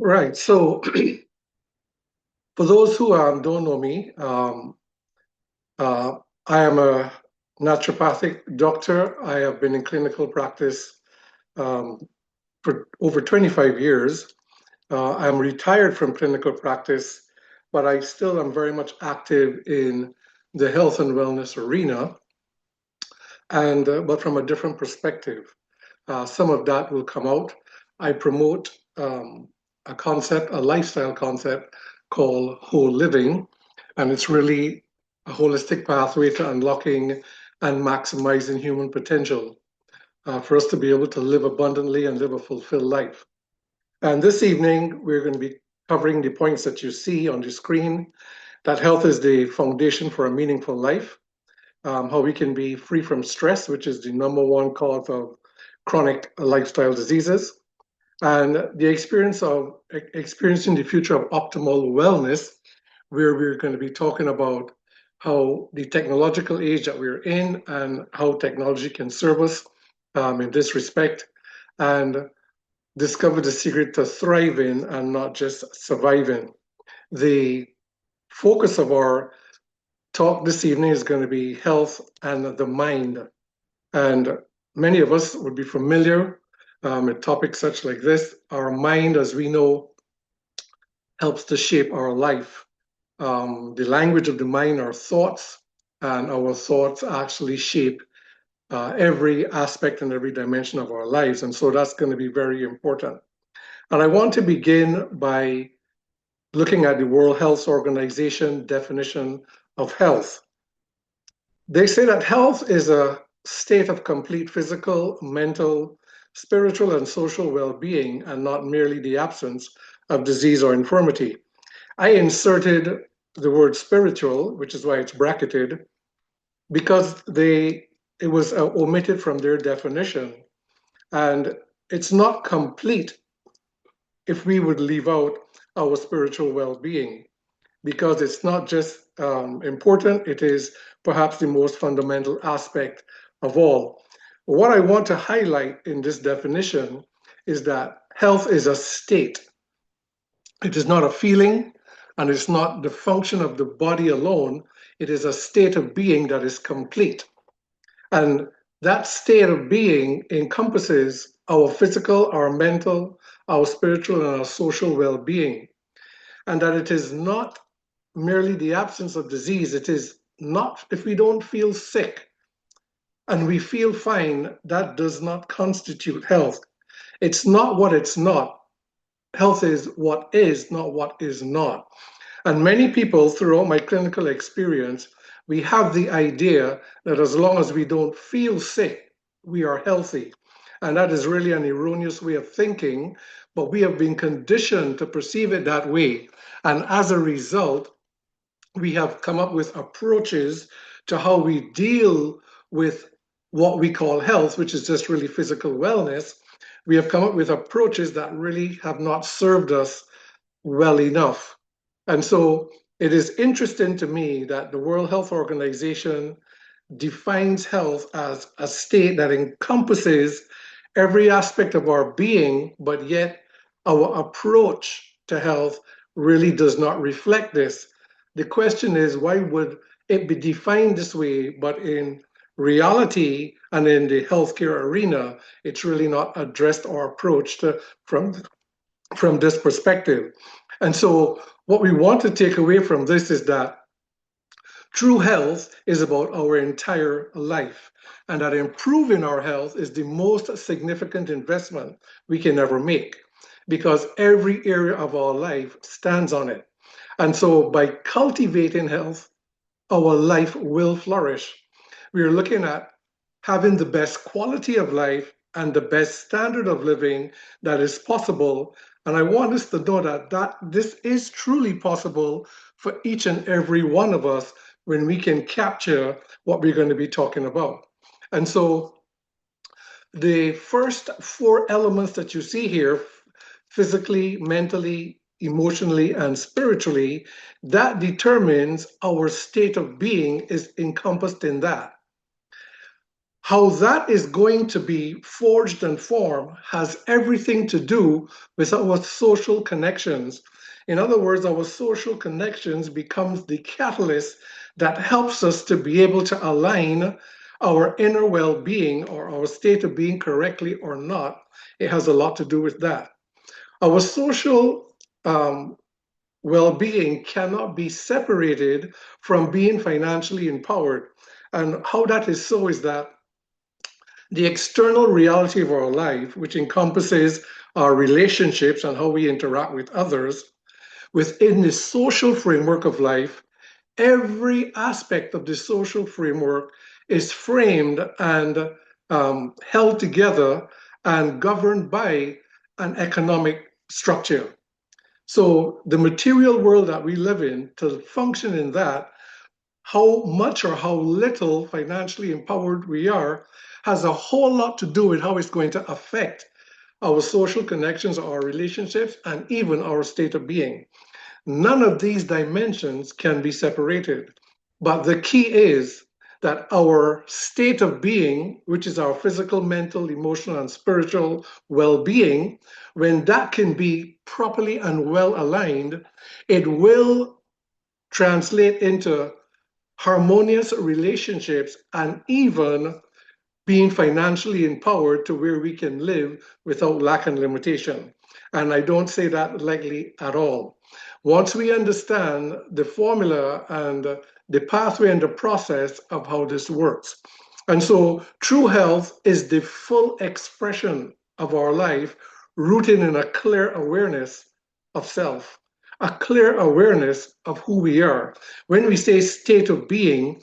Right. So, for those who don't know me, uh, I am a naturopathic doctor. I have been in clinical practice um, for over 25 years. I'm retired from clinical practice, but I still am very much active in the health and wellness arena, and but from a different perspective. Some of that will come out. I promote a concept, a lifestyle concept called whole living, and it's really a holistic pathway to unlocking and maximizing human potential for us to be able to live abundantly and live a fulfilled life. And this evening, we're going to be covering the points that you see on the screen, that health is the foundation for a meaningful life, how we can be free from stress, which is the number one cause of chronic lifestyle diseases, and the experience of experiencing the future of optimal wellness, where we're going to be talking about how the technological age that we're in and how technology can serve us in this respect, and discover the secret to thriving and not just surviving. The focus of our talk this evening is going to be health and the mind. And many of us would be familiar with topics such like this. Our mind, as we know, helps to shape our life. The language of the mind are thoughts, and our thoughts actually shape every aspect and every dimension of our lives. And so that's going to be very important. And I want to begin by looking at the World Health Organization definition of health. They say that health is a state of complete physical, mental, spiritual, and social well being, and not merely the absence of disease or infirmity. I inserted the word spiritual, which is why it's bracketed, because it was omitted from their definition. And it's not complete if we would leave out our spiritual well being, because it's not just important, it is perhaps the most fundamental aspect of all. What I want to highlight in this definition is that health is a state. It is not a feeling, and it's not the function of the body alone. It is a state of being that is complete. And that state of being encompasses our physical, our mental, our spiritual, and our social well being. And that it is not merely the absence of disease. It is not, if we don't feel sick and we feel fine, that does not constitute health. It's not what it's not. Health is what is, not what is not. And many people, throughout my clinical experience, we have the idea that as long as we don't feel sick, we are healthy. And that is really an erroneous way of thinking, but we have been conditioned to perceive it that way. And as a result, we have come up with approaches to how we deal with what we call health, which is just really physical wellness. We have come up with approaches that really have not served us well enough. And so it is interesting to me that the World Health Organization defines health as a state that encompasses every aspect of our being, but yet our approach to health really does not reflect this. The question is, why would it be defined this way, but in reality and in the healthcare arena, it's really not addressed or approached from this perspective. And so what we want to take away from this is that true health is about our entire life, and that improving our health is the most significant investment we can ever make, because every area of our life stands on it. And so by cultivating health, our life will flourish. We are looking at having the best quality of life and the best standard of living that is possible. And I want us to know that this is truly possible for each and every one of us when we can capture what we're going to be talking about. And so the first four elements that you see here, physically, mentally, emotionally, and spiritually, that determines our state of being is encompassed in that. How that is going to be forged and formed has everything to do with our social connections. In other words, our social connections becomes the catalyst that helps us to be able to align our inner well-being or our state of being correctly or not. It has a lot to do with that. Our social well-being cannot be separated from being financially empowered. And how that is so is that the external reality of our life, which encompasses our relationships and how we interact with others, within the social framework of life, every aspect of the social framework is framed and held together and governed by an economic structure. So the material world that we live in, to function in that, how much or how little financially empowered we are has a whole lot to do with how it's going to affect our social connections, our relationships, and even our state of being. None of these dimensions can be separated. But the key is that our state of being, which is our physical, mental, emotional, and spiritual well being, when that can be properly and well aligned, it will translate into harmonious relationships and even being financially empowered to where we can live without lack and limitation. And I don't say that lightly at all. Once we understand the formula and the pathway and the process of how this works. And so true health is the full expression of our life rooted in a clear awareness of self, a clear awareness of who we are. When we say state of being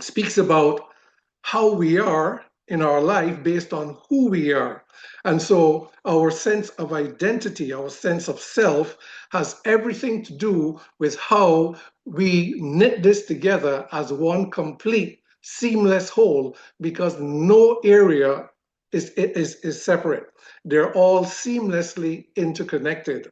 speaks about how we are in our life based on who we are. And so our sense of identity, our sense of self, has everything to do with how we knit this together as one complete, seamless whole, because no area is separate. They're all seamlessly interconnected.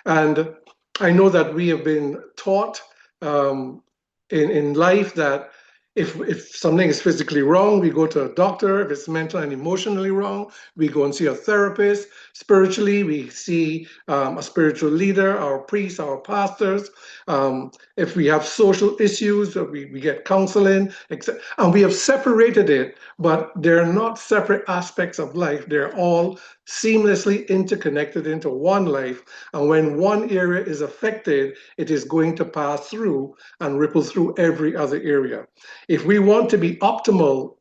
And I know that we have been taught in life that if something is physically wrong, we go to a doctor. If it's mental and emotionally wrong, we go and see a therapist. Spiritually, we see a spiritual leader, our priests, our pastors. If we have social issues, we get counseling, etc. And we have separated it, but they're not separate aspects of life. They're all seamlessly interconnected into one life. And when one area is affected, it is going to pass through and ripple through every other area. If we want to be optimal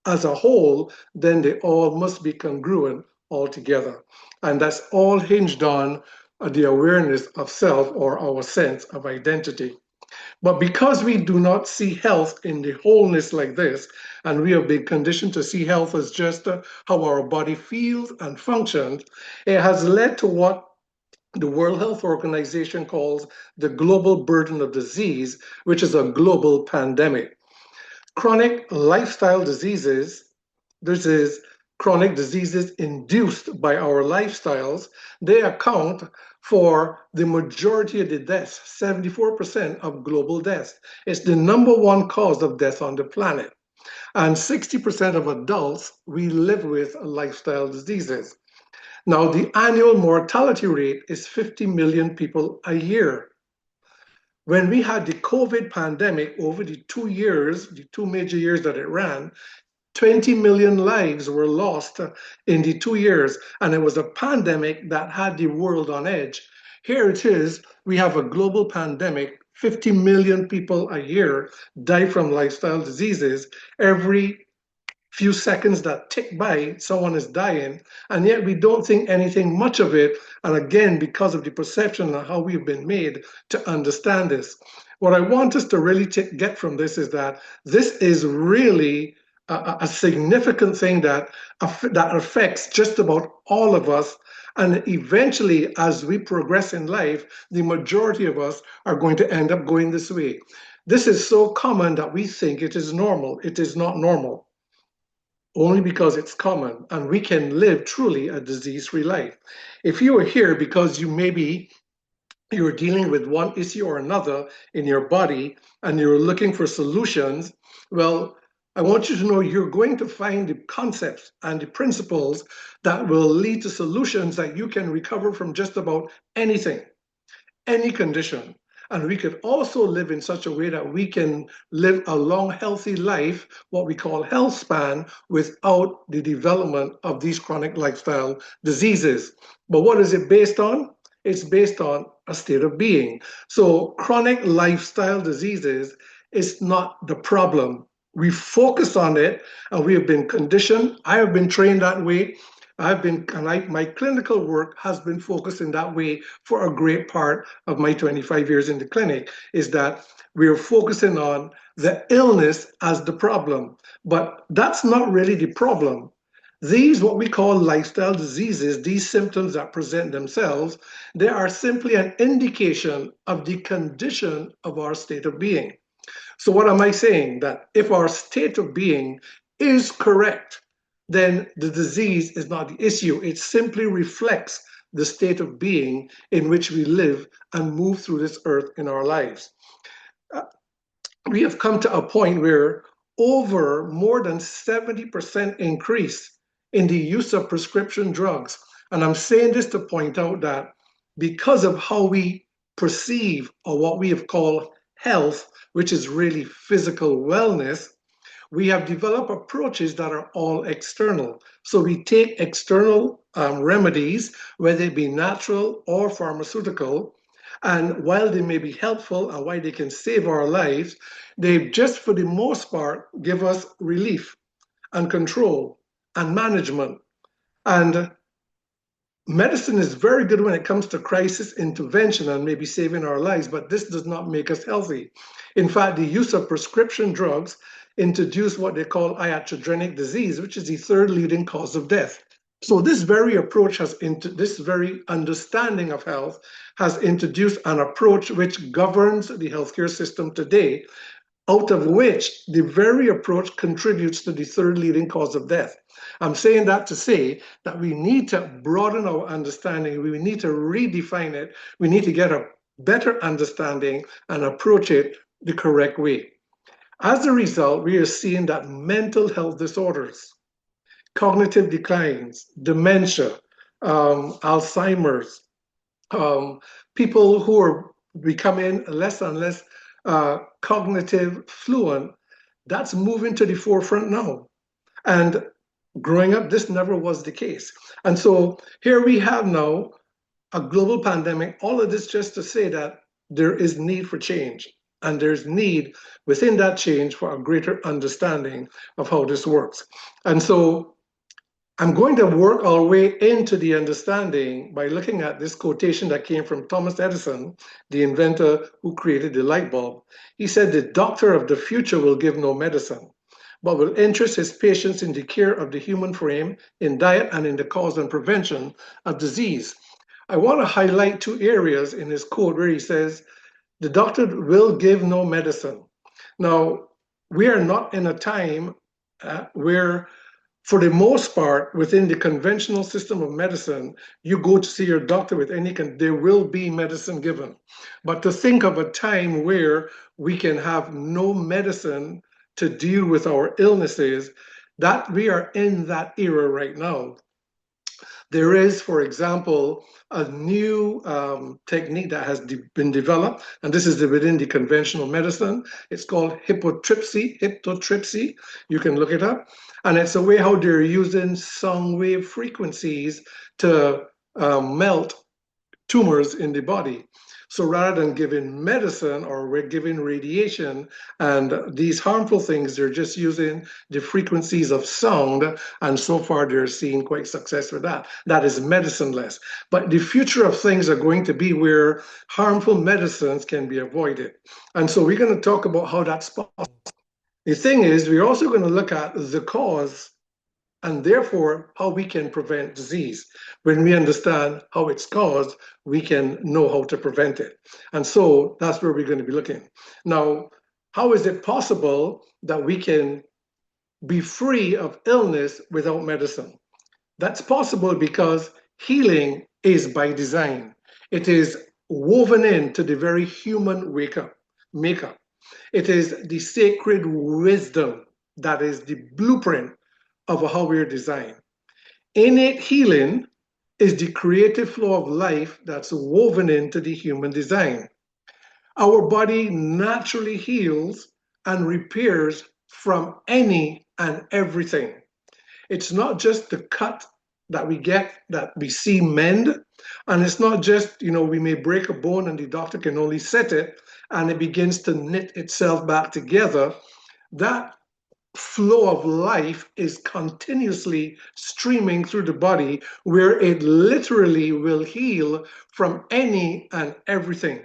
as a whole, then they all must be congruent altogether. And that's all hinged on the awareness of self or our sense of identity. But because we do not see health in the wholeness like this, and we have been conditioned to see health as just how our body feels and functions, it has led to what the World Health Organization calls the global burden of disease, which is a global pandemic. Chronic lifestyle diseases, this is chronic diseases induced by our lifestyles, they account for the majority of the deaths, 74% of global deaths. It's the number one cause of death on the planet. And 60% of adults, we live with lifestyle diseases. Now, the annual mortality rate is 50 million people a year. When we had the COVID pandemic over the 2 years, the two major years that it ran, 20 million lives were lost in the 2 years. And it was a pandemic that had the world on edge. Here it is, we have a global pandemic. 50 million people a year die from lifestyle diseases. Every few seconds that tick by, someone is dying, and yet we don't think anything much of it. And again, because of the perception of how we've been made to understand this. What I want us to really get from this is that this is really a significant thing that affects just about all of us. And eventually, as we progress in life, the majority of us are going to end up going this way. This is so common that we think it is normal. It is not normal, only because it's common, and we can live truly a disease-free life. If you are here because you're dealing with one issue or another in your body and you're looking for solutions, well, I want you to know you're going to find the concepts and the principles that will lead to solutions that you can recover from just about anything, any condition. And we could also live in such a way that we can live a long, healthy life, what we call health span, without the development of these chronic lifestyle diseases. But what is it based on? It's based on a state of being. So chronic lifestyle diseases is not the problem. We focus on it and we have been conditioned. I have been trained that way. My clinical work has been focused in that way for a great part of my 25 years in the clinic, is that we are focusing on the illness as the problem. But that's not really the problem. These, what we call lifestyle diseases, these symptoms that present themselves, they are simply an indication of the condition of our state of being. So, what am I saying? That if our state of being is correct, then the disease is not the issue. It simply reflects the state of being in which we live and move through this earth in our lives. Uh, we have come to a point where over more than 70% increase in the use of prescription drugs. And I'm saying this to point out that because of how we perceive or what we have called health, which is really physical wellness, we have developed approaches that are all external. So we take external remedies, whether it be natural or pharmaceutical, and while they may be helpful and while they can save our lives, they just for the most part give us relief and control and management. And medicine is very good when it comes to crisis intervention and maybe saving our lives, but this does not make us healthy. In fact, the use of prescription drugs introduced what they call iatrogenic disease, which is the third leading cause of death. So this very approach this very understanding of health has introduced an approach which governs the healthcare system today, out of which the very approach contributes to the third leading cause of death. I'm saying that to say that we need to broaden our understanding, we need to redefine it, we need to get a better understanding and approach it the correct way. As a result, we are seeing that mental health disorders, cognitive declines, dementia, Alzheimer's, um, people who are becoming less and less cognitive fluent, that's moving to the forefront now. And growing up, this never was the case. And so here we have now a global pandemic, all of this just to say that there is need for change. And there's need within that change for a greater understanding of how this works. And so I'm going to work our way into the understanding by looking at this quotation that came from Thomas Edison, the inventor who created the light bulb. He said, "The doctor of the future will give no medicine, but will interest his patients in the care of the human frame, in diet, and in the cause and prevention of disease." I want to highlight two areas in his quote where he says, "The doctor will give no medicine." Now, we are not in a time where, for the most part, within the conventional system of medicine, you go to see your doctor with there will be medicine given. But to think of a time where we can have no medicine to deal with our illnesses, that we are in that era right now. There is, for example, a new technique that has been developed, and this is within the conventional medicine. It's called hypotrypsy. You can look it up. And it's a way how they're using sound wave frequencies to melt tumors in the body. So rather than giving medicine or we're giving radiation and these harmful things, they're just using the frequencies of sound. And so far, they're seeing quite success with that. That is medicineless. But the future of things are going to be where harmful medicines can be avoided. And so we're going to talk about how that's possible. The thing is, we're also going to look at the cause and therefore how we can prevent disease. When we understand how it's caused, we can know how to prevent it. And so that's where we're going to be looking. Now, how is it possible that we can be free of illness without medicine? That's possible because healing is by design. It is woven into the very human makeup. It is the sacred wisdom that is the blueprint of how we're designed. Innate healing is the creative flow of life that's woven into the human design. Our body naturally heals and repairs from any and everything. It's not just the cut that we get that we see mend, and it's not just, we may break a bone and the doctor can only set it and it begins to knit itself back together. That flow of life is continuously streaming through the body where it literally will heal from any and everything.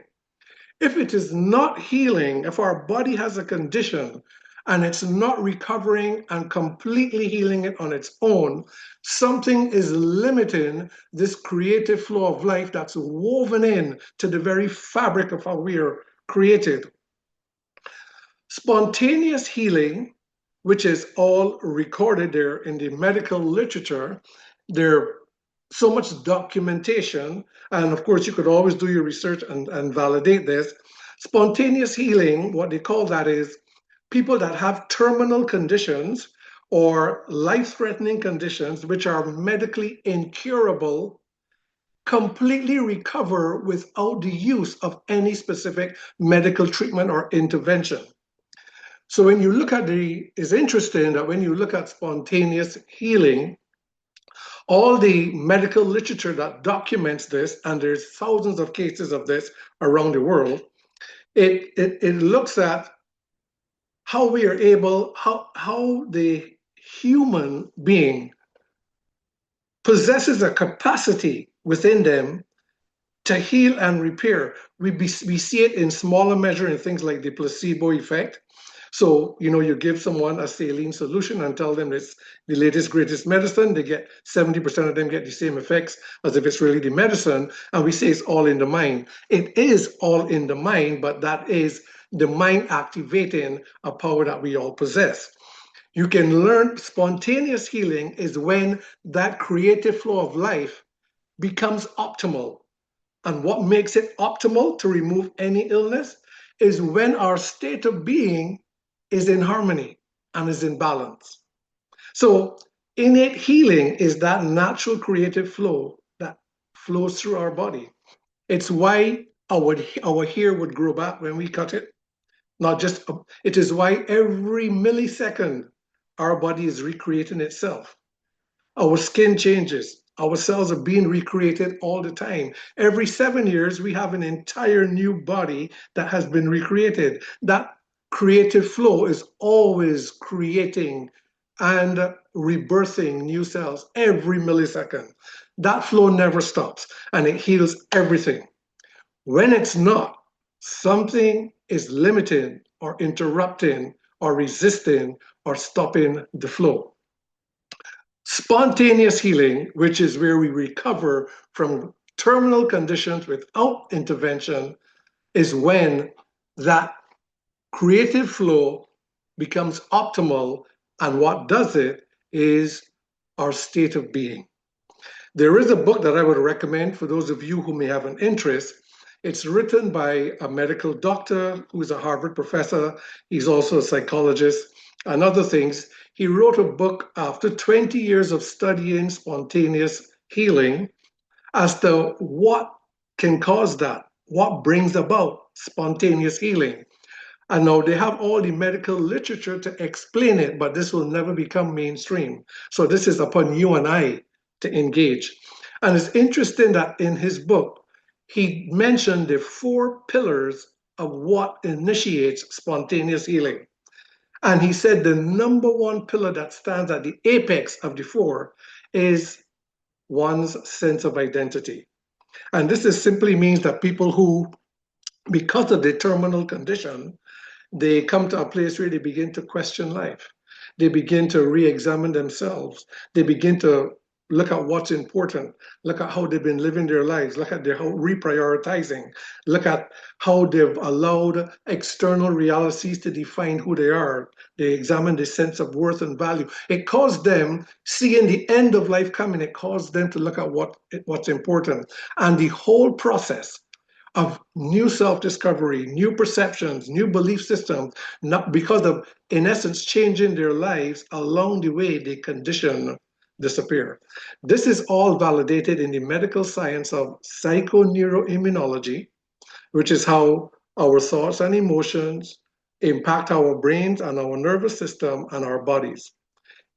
If it is not healing, if our body has a condition and it's not recovering and completely healing it on its own, something is limiting this creative flow of life that's woven in to the very fabric of how we are created. Spontaneous healing, which is all recorded there in the medical literature, there's so much documentation, and of course you could always do your research and validate this. Spontaneous healing, what they call that is people that have terminal conditions or life-threatening conditions which are medically incurable completely recover without the use of any specific medical treatment or intervention. So when you look at it's interesting that when you look at spontaneous healing, all the medical literature that documents this, and there's thousands of cases of this around the world, it looks at how we are able, how the human being possesses a capacity within them to heal and repair. We see it in smaller measure in things like the placebo effect. So, you give someone a saline solution and tell them it's the latest, greatest medicine. They get 70% of them get the same effects as if it's really the medicine. And we say it's all in the mind. It is all in the mind, but that is the mind activating a power that we all possess. You can learn spontaneous healing is when that creative flow of life becomes optimal. And what makes it optimal to remove any illness is when our state of being is in harmony and is in balance. So innate healing is that natural creative flow that flows through our body. It's why our hair would grow back when we cut it. Not just, it is why every millisecond our body is recreating itself. Our skin changes. Our cells are being recreated all the time. Every 7 years, we have an entire new body that has been recreated. That creative flow is always creating and rebirthing new cells every millisecond. That flow never stops and it heals everything. When it's not, something is limiting or interrupting or resisting or stopping the flow. Spontaneous healing, which is where we recover from terminal conditions without intervention, is when that creative flow becomes optimal, and what does it is our state of being. There is a book that I would recommend for those of you who may have an interest. It's written by a medical doctor who's a Harvard professor. He's also a psychologist and other things. He wrote a book after 20 years of studying spontaneous healing as to what can cause that, what brings about spontaneous healing. And now they have all the medical literature to explain it, but this will never become mainstream. So this is upon you and I to engage. And it's interesting that in his book, he mentioned the 4 pillars of what initiates spontaneous healing. And he said the number 1 pillar that stands at the apex of the 4 is one's sense of identity. And this is simply means that people who, because of the terminal condition, they come to a place where they begin to question life. They begin to re-examine themselves. They begin to look at what's important, look at how they've been living their lives, look at their reprioritizing, look at how they've allowed external realities to define who they are. They examine the sense of worth and value. It caused them, seeing the end of life coming, it caused them to look at what's important. And the whole process of new self-discovery, new perceptions, new belief systems, not because of, in essence, changing their lives along the way, the condition disappear. This is all validated in the medical science of psychoneuroimmunology, which is how our thoughts and emotions impact our brains and our nervous system and our bodies.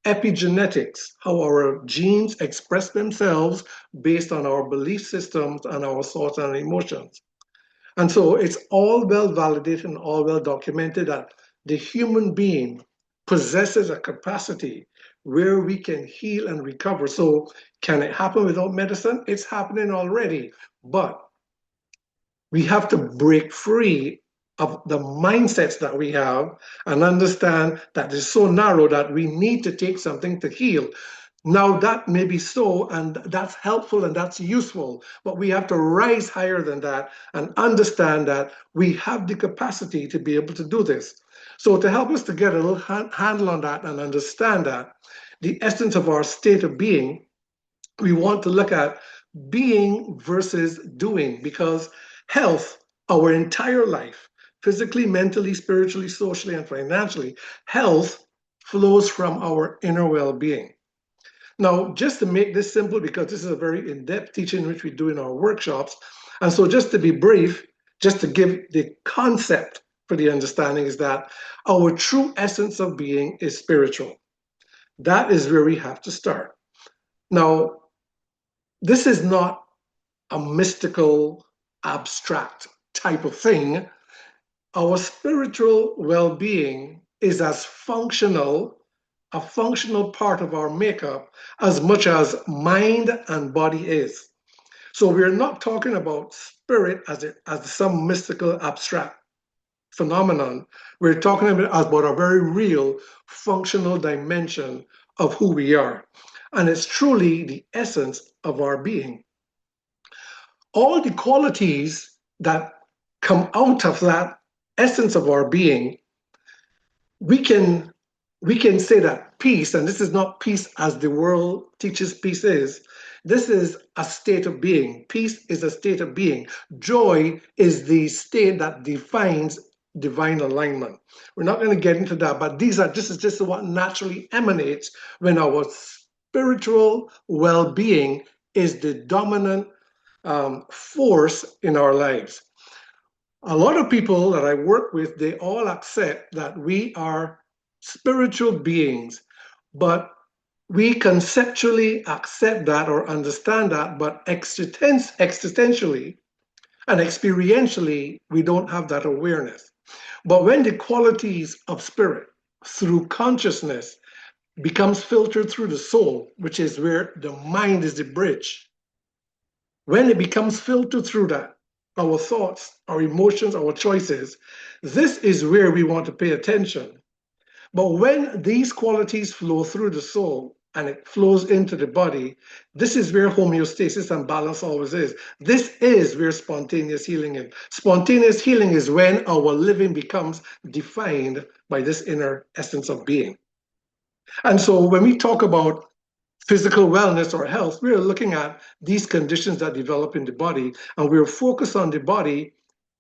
Epigenetics, how our genes express themselves based on our belief systems and our thoughts and emotions. And so it's all well validated and all well documented that the human being possesses a capacity where we can heal and recover. So, can it happen without medicine? It's happening already. But we have to break free of the mindsets that we have and understand that it's so narrow that we need to take something to heal. Now, that may be so, and that's helpful and that's useful, but we have to rise higher than that and understand that we have the capacity to be able to do this. So, to help us to get a little handle on that and understand that, the essence of our state of being, we want to look at being versus doing, because health, our entire life, physically, mentally, spiritually, socially, and financially, health flows from our inner well being. Now, just to make this simple, because this is a very in depth teaching which we do in our workshops, and so just to be brief, just to give the concept for the understanding, is that our true essence of being is spiritual. That is where we have to start. Now, this is not a mystical, abstract type of thing. Our spiritual well being is as functional, a functional part of our makeup, as much as mind and body is. So we're not talking about spirit as some mystical, abstract phenomenon. We're talking about a very real, functional dimension of who we are. And it's truly the essence of our being. All the qualities that come out of that essence of our being, we can we can say that peace, and this is not peace as the world teaches peace is, this is a state of being. Peace is a state of being. Joy is the state that defines divine alignment. We're not going to get into that, but this is just what naturally emanates when our spiritual well-being is the dominant force in our lives. A lot of people that I work with, they all accept that we are spiritual beings, but we conceptually accept that or understand that, but existentially and experientially, we don't have that awareness. But when the qualities of spirit through consciousness becomes filtered through the soul, which is where the mind is the bridge, when it becomes filtered through that, our thoughts, our emotions, our choices, this is where we want to pay attention. But when these qualities flow through the soul and it flows into the body, this is where homeostasis and balance always is. This is where spontaneous healing is. Spontaneous healing is when our living becomes defined by this inner essence of being. And so when we talk about physical wellness or health, we're looking at these conditions that develop in the body, and we're focused on the body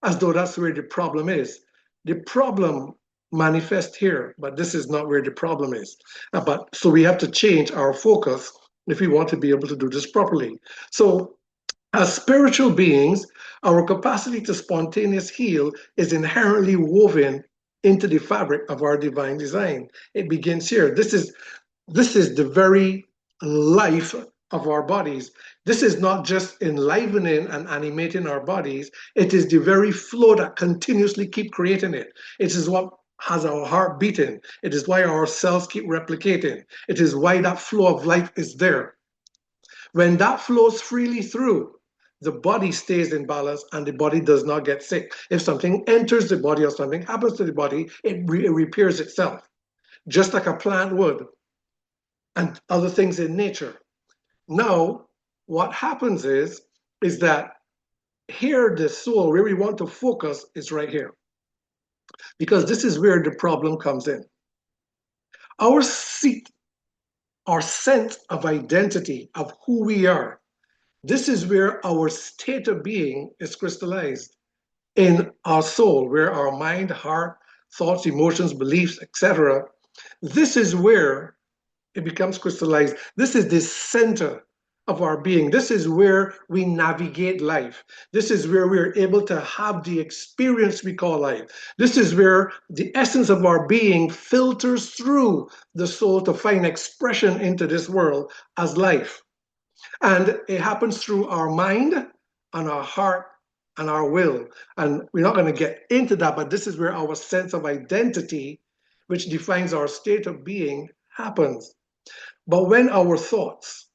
as though that's where the problem is. The problem manifests here, but this is not where the problem is. But so we have to change our focus if we want to be able to do this properly. So as spiritual beings, our capacity to spontaneous heal is inherently woven into the fabric of our divine design. It begins here. This is the very life of our bodies. This is not just enlivening and animating our bodies, it is the very flow that continuously keep creating it. It is what has our heart beating. It is why our cells keep replicating. It is why that flow of life is there. When that flows freely through, the body stays in balance and the body does not get sick. If something enters the body or something happens to the body, it repairs itself, just like a plant would and other things in nature. Now, what happens is that here the soul, where we want to focus, is right here. Because this is where the problem comes in. Our seat, our sense of identity of who we are, This is where our state of being is crystallized in our soul, where our mind, heart, thoughts, emotions, beliefs, etc. This is where it becomes crystallized. This is the center of our being. This is where we navigate life. This is where we're able to have the experience we call life. This is where the essence of our being filters through the soul to find expression into this world as life. And it happens through our mind and our heart and our will. And we're not going to get into that, but this is where our sense of identity, which defines our state of being, happens. But when our thoughts,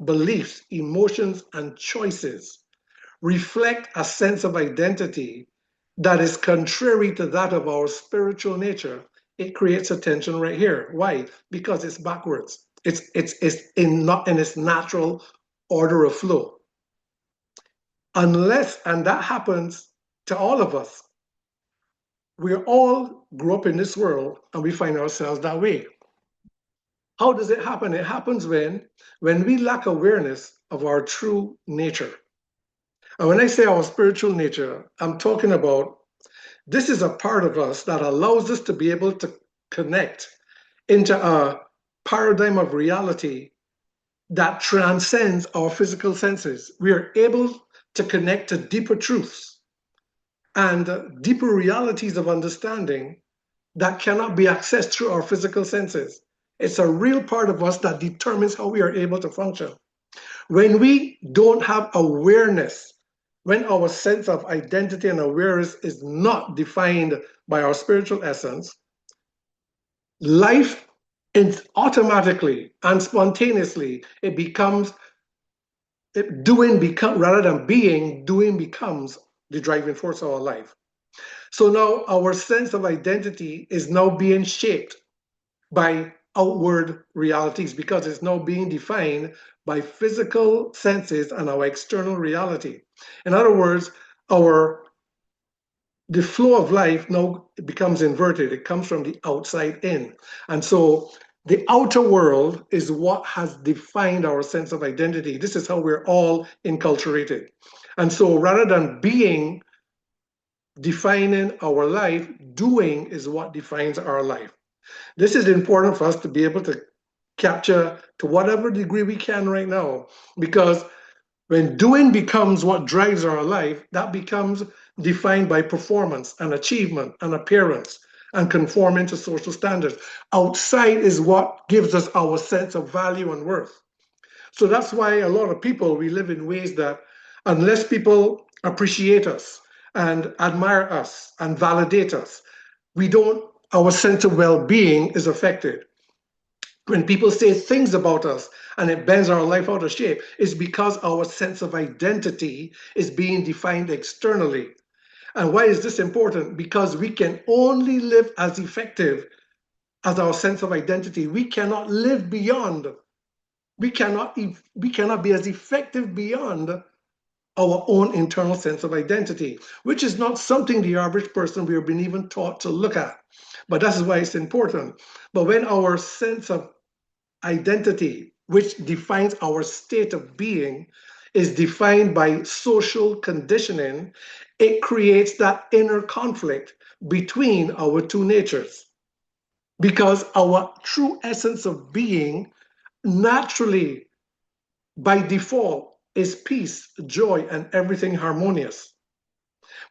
beliefs, emotions, and choices reflect a sense of identity that is contrary to that of our spiritual nature, it creates a tension right here. Why? Because it's backwards. It's in not in its natural order of flow. Unless, and that happens to all of us, we all grew up in this world and we find ourselves that way. How does it happen? It happens when we lack awareness of our true nature. And when I say our spiritual nature, I'm talking about this is a part of us that allows us to be able to connect into a paradigm of reality that transcends our physical senses. We are able to connect to deeper truths and deeper realities of understanding that cannot be accessed through our physical senses. It's a real part of us that determines how we are able to function. When we don't have awareness, when our sense of identity and awareness is not defined by our spiritual essence, life is automatically and spontaneously, it becomes rather than being, doing becomes the driving force of our life. So now our sense of identity is now being shaped by outward realities because it's now being defined by physical senses and our external reality. In other words, the flow of life now becomes inverted. It comes from the outside in. And so the outer world is what has defined our sense of identity. This is how we're all enculturated. And so rather than being defining our life, doing is what defines our life. This is important for us to be able to capture to whatever degree we can right now, because when doing becomes what drives our life, that becomes defined by performance and achievement and appearance and conforming to social standards. Outside is what gives us our sense of value and worth. So that's why a lot of people, we live in ways that unless people appreciate us and admire us and validate us, we don't, our sense of well-being is affected. When people say things about us and it bends our life out of shape, it's because our sense of identity is being defined externally. And why is this important? Because we can only live as effective as our sense of identity. We cannot live beyond, we cannot be as effective beyond our own internal sense of identity, which is not something the average person we have been even taught to look at. But that's why it's important. But when our sense of identity, which defines our state of being, is defined by social conditioning, it creates that inner conflict between our two natures. Because our true essence of being naturally, by default, is peace, joy, and everything harmonious.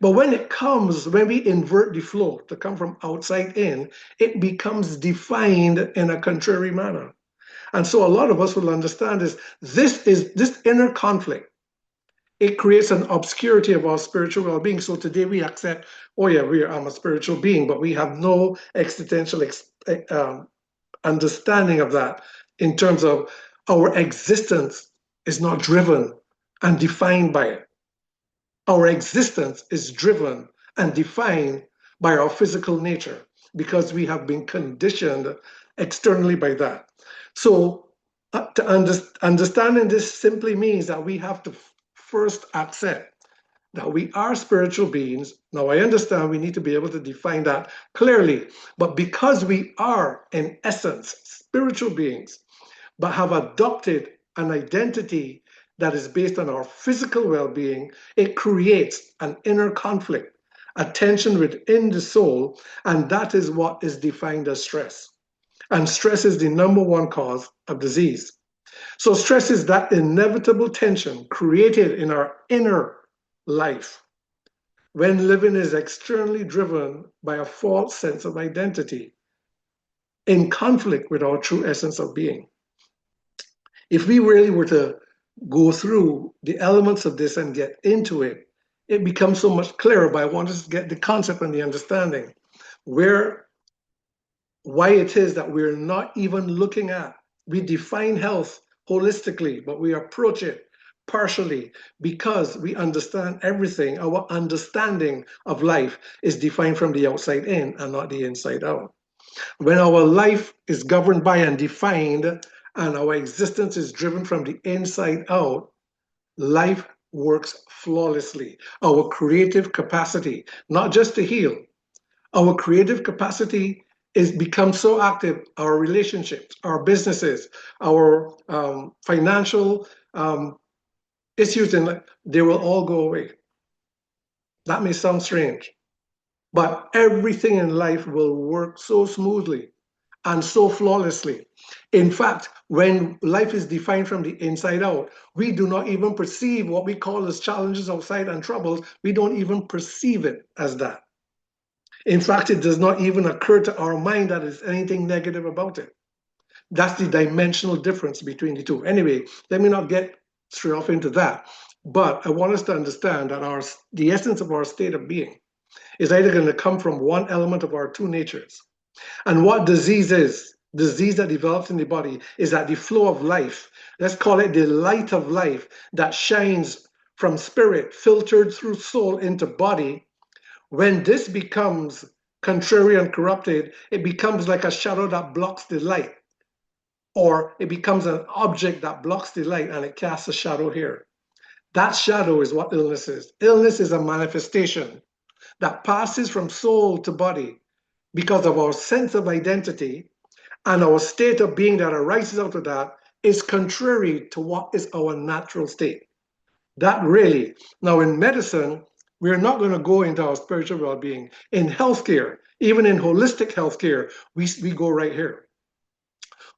But when we invert the flow to come from outside in, it becomes defined in a contrary manner. And so a lot of us will understand this inner conflict. It creates an obscurity of our spiritual well-being. So today we accept, oh yeah, I'm a spiritual being, but we have no existential understanding of that in terms of our existence is not driven and defined by it. Our existence is driven and defined by our physical nature because we have been conditioned externally by that. So, understanding this simply means that we have to first accept that we are spiritual beings. Now, I understand we need to be able to define that clearly, but because we are, in essence, spiritual beings, but have adopted an identity that is based on our physical well-being, it creates an inner conflict, a tension within the soul, and that is what is defined as stress. And stress is the number one cause of disease. So stress is that inevitable tension created in our inner life when living is externally driven by a false sense of identity in conflict with our true essence of being. If we really were to go through the elements of this and get into it, it becomes so much clearer, but I want us to get the concept and the understanding where why it is that we're not even looking at. We define health holistically, but we approach it partially because we understand everything. Our understanding of life is defined from the outside in and not the inside out. When our life is governed by and defined, and our existence is driven from the inside out, life works flawlessly. Our creative capacity, not just to heal, our creative capacity is become so active. Our relationships, our businesses, our financial issues in life, they will all go away. That may sound strange, but everything in life will work so smoothly and so flawlessly. In fact, when life is defined from the inside out, we do not even perceive what we call as challenges outside and troubles. We don't even perceive it as that. In fact, it does not even occur to our mind that there's anything negative about it. That's the dimensional difference between the two. Anyway, let me not get straight off into that. But I want us to understand that the essence of our state of being is either going to come from one element of our two natures. And what disease that develops in the body, is that the flow of life, let's call it the light of life that shines from spirit, filtered through soul into body. When this becomes contrary and corrupted, it becomes like a shadow that blocks the light, or it becomes an object that blocks the light and it casts a shadow here. That shadow is what illness is. Illness is a manifestation that passes from soul to body because of our sense of identity, and our state of being that arises out of that is contrary to what is our natural state. That really, now in medicine, we're not going to go into our spiritual well-being. In healthcare, even in holistic healthcare, we go right here.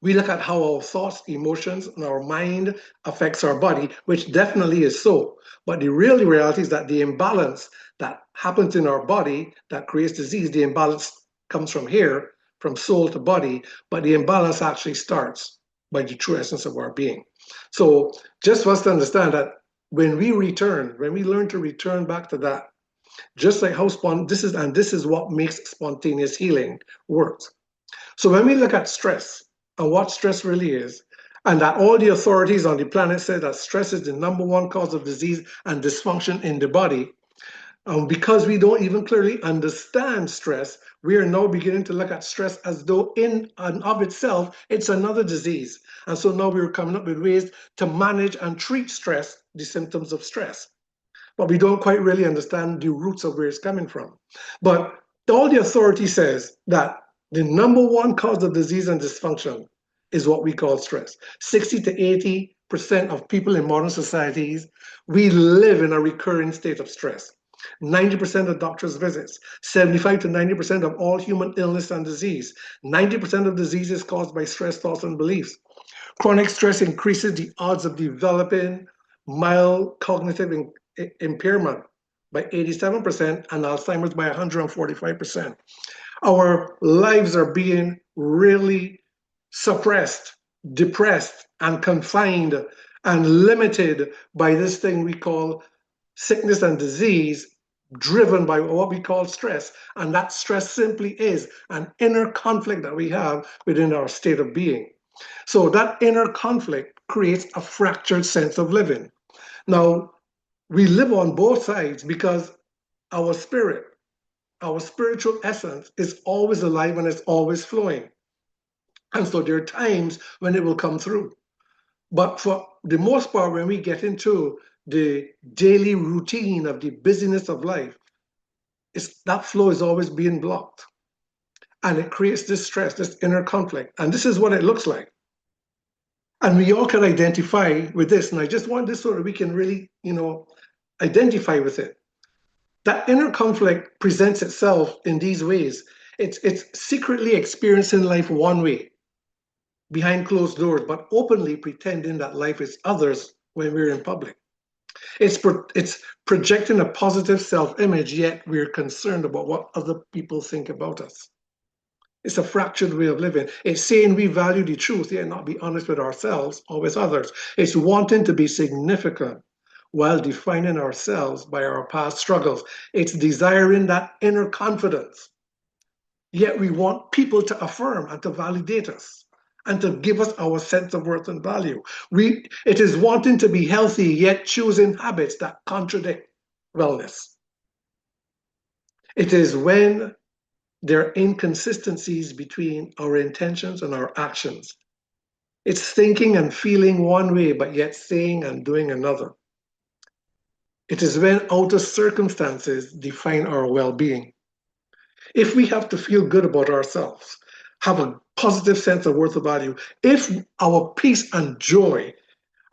We look at how our thoughts, emotions, and our mind affects our body, which definitely is so. But the real reality is that the imbalance that happens in our body that creates disease, the imbalance comes from here, from soul to body, but the imbalance actually starts by the true essence of our being. So just for us to understand that when we learn to return back to that, just like how this is what makes spontaneous healing work. So when we look at stress and what stress really is, and that all the authorities on the planet say that stress is the number one cause of disease and dysfunction in the body, because we don't even clearly understand stress, we are now beginning to look at stress as though in and of itself, it's another disease. And so now we're coming up with ways to manage and treat stress, the symptoms of stress. But we don't quite really understand the roots of where it's coming from. But all the authority says that the number one cause of disease and dysfunction is what we call stress. 60 to 80% of people in modern societies, we live in a recurring state of stress. 90% of doctors' visits, 75 to 90% of all human illness and disease, 90% of disease is caused by stress, thoughts, and beliefs. Chronic stress increases the odds of developing mild cognitive impairment by 87% and Alzheimer's by 145%. Our lives are being really suppressed, depressed, and confined and limited by this thing we call sickness and disease, driven by what we call stress. And that stress simply is an inner conflict that we have within our state of being. So that inner conflict creates a fractured sense of living. Now, we live on both sides because our spirit, our spiritual essence is always alive and it's always flowing. And so there are times when it will come through. But for the most part, when we get into the daily routine of the busyness of life, that flow is always being blocked. And it creates this stress, this inner conflict. And this is what it looks like. And we all can identify with this. And I just want this so that we can really, identify with it. That inner conflict presents itself in these ways. It's secretly experiencing life one way, behind closed doors, but openly pretending that life is others when we're in public. It's projecting a positive self-image, yet we're concerned about what other people think about us. It's a fractured way of living. It's saying we value the truth, yet not be honest with ourselves or with others. It's wanting to be significant while defining ourselves by our past struggles. It's desiring that inner confidence, yet we want people to affirm and to validate us and to give us our sense of worth and value. It is wanting to be healthy, yet choosing habits that contradict wellness. It is when there are inconsistencies between our intentions and our actions. It's thinking and feeling one way, but yet saying and doing another. It is when outer circumstances define our well being. If we have to feel good about ourselves, have a positive sense of worth and value, if our peace and joy,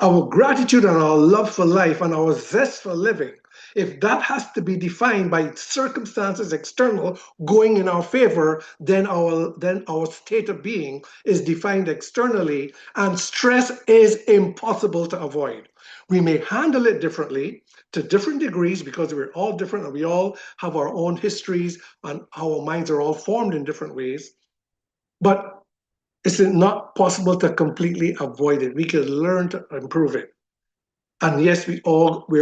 our gratitude and our love for life and our zest for living, if that has to be defined by circumstances external going in our favor, then our state of being is defined externally, and stress is impossible to avoid. We may handle it differently to different degrees because we're all different and we all have our own histories and our minds are all formed in different ways. But it's not possible to completely avoid it. We can learn to improve it. And yes, we're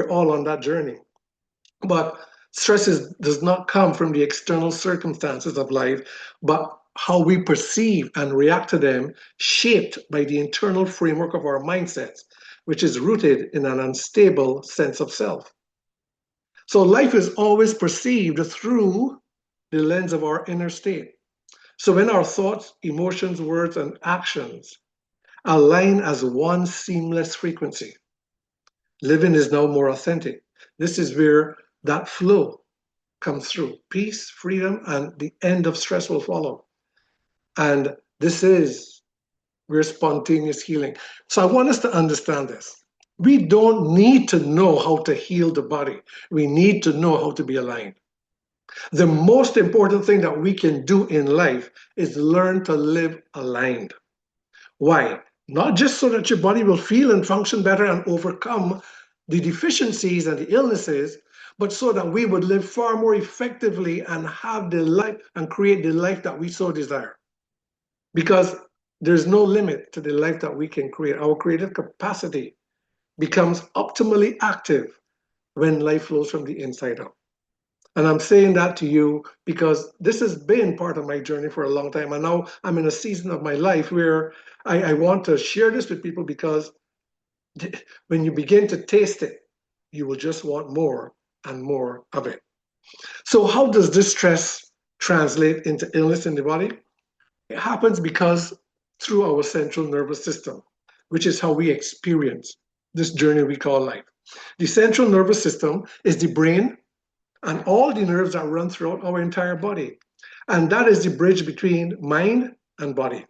all on that journey. But does not come from the external circumstances of life, but how we perceive and react to them, shaped by the internal framework of our mindsets, which is rooted in an unstable sense of self. So life is always perceived through the lens of our inner state. So when our thoughts, emotions, words, and actions align as one seamless frequency, living is now more authentic. This is where that flow comes through. Peace, freedom, and the end of stress will follow. And this is where spontaneous healing. So I want us to understand this. We don't need to know how to heal the body. We need to know how to be aligned. The most important thing that we can do in life is learn to live aligned. Why? Not just so that your body will feel and function better and overcome the deficiencies and the illnesses, but so that we would live far more effectively and have the life and create the life that we so desire. Because there's no limit to the life that we can create. Our creative capacity becomes optimally active when life flows from the inside out. And I'm saying that to you because this has been part of my journey for a long time. And now I'm in a season of my life where I want to share this with people because when you begin to taste it, you will just want more and more of it. So, how does this stress translate into illness in the body? It happens because through our central nervous system, which is how we experience this journey we call life. The central nervous system is the brain and all the nerves that run throughout our entire body. And that is the bridge between mind and body.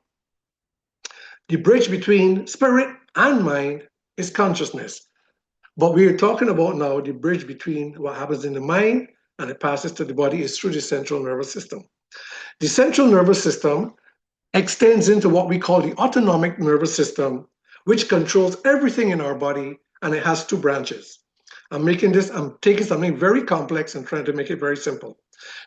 The bridge between spirit and mind is consciousness. But we are talking about now the bridge between what happens in the mind and it passes to the body is through the central nervous system. The central nervous system extends into what we call the autonomic nervous system, which controls everything in our body, and it has two branches. I'm taking something very complex and trying to make it very simple.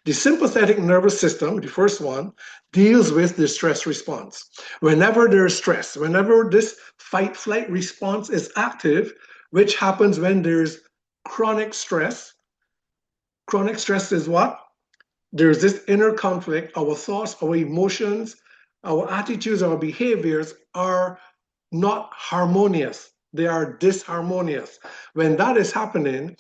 The sympathetic nervous system, the first one, deals with the stress response. Whenever there's stress, whenever this fight flight response is active, which happens when there's chronic stress. Chronic stress is what? There's this inner conflict. Our thoughts, our emotions, our attitudes, our behaviors are not harmonious. They are disharmonious. When that is happening,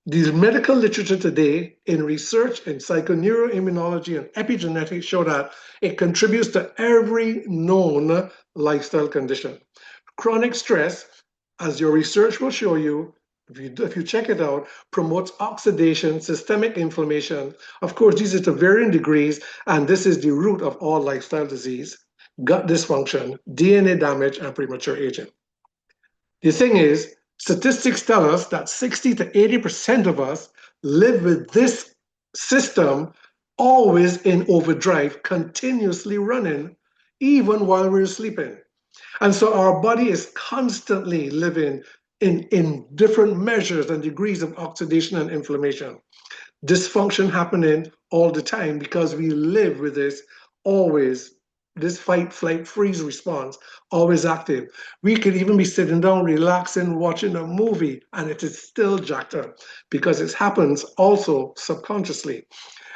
the medical literature today in research in psychoneuroimmunology and epigenetics show that it contributes to every known lifestyle condition. Chronic stress, as your research will show you, if you check it out, promotes oxidation, systemic inflammation. Of course, these are to varying degrees, and this is the root of all lifestyle disease. gut dysfunction, DNA damage, and premature aging. The thing is, statistics tell us that 60 to 80% of us live with this system always in overdrive, continuously running, even while we're sleeping. And so our body is constantly living in different measures and degrees of oxidation and inflammation. Dysfunction happening all the time because we live with this always, this fight, flight, freeze response, always active. We could even be sitting down, relaxing, watching a movie, and it is still jacked up because it happens also subconsciously.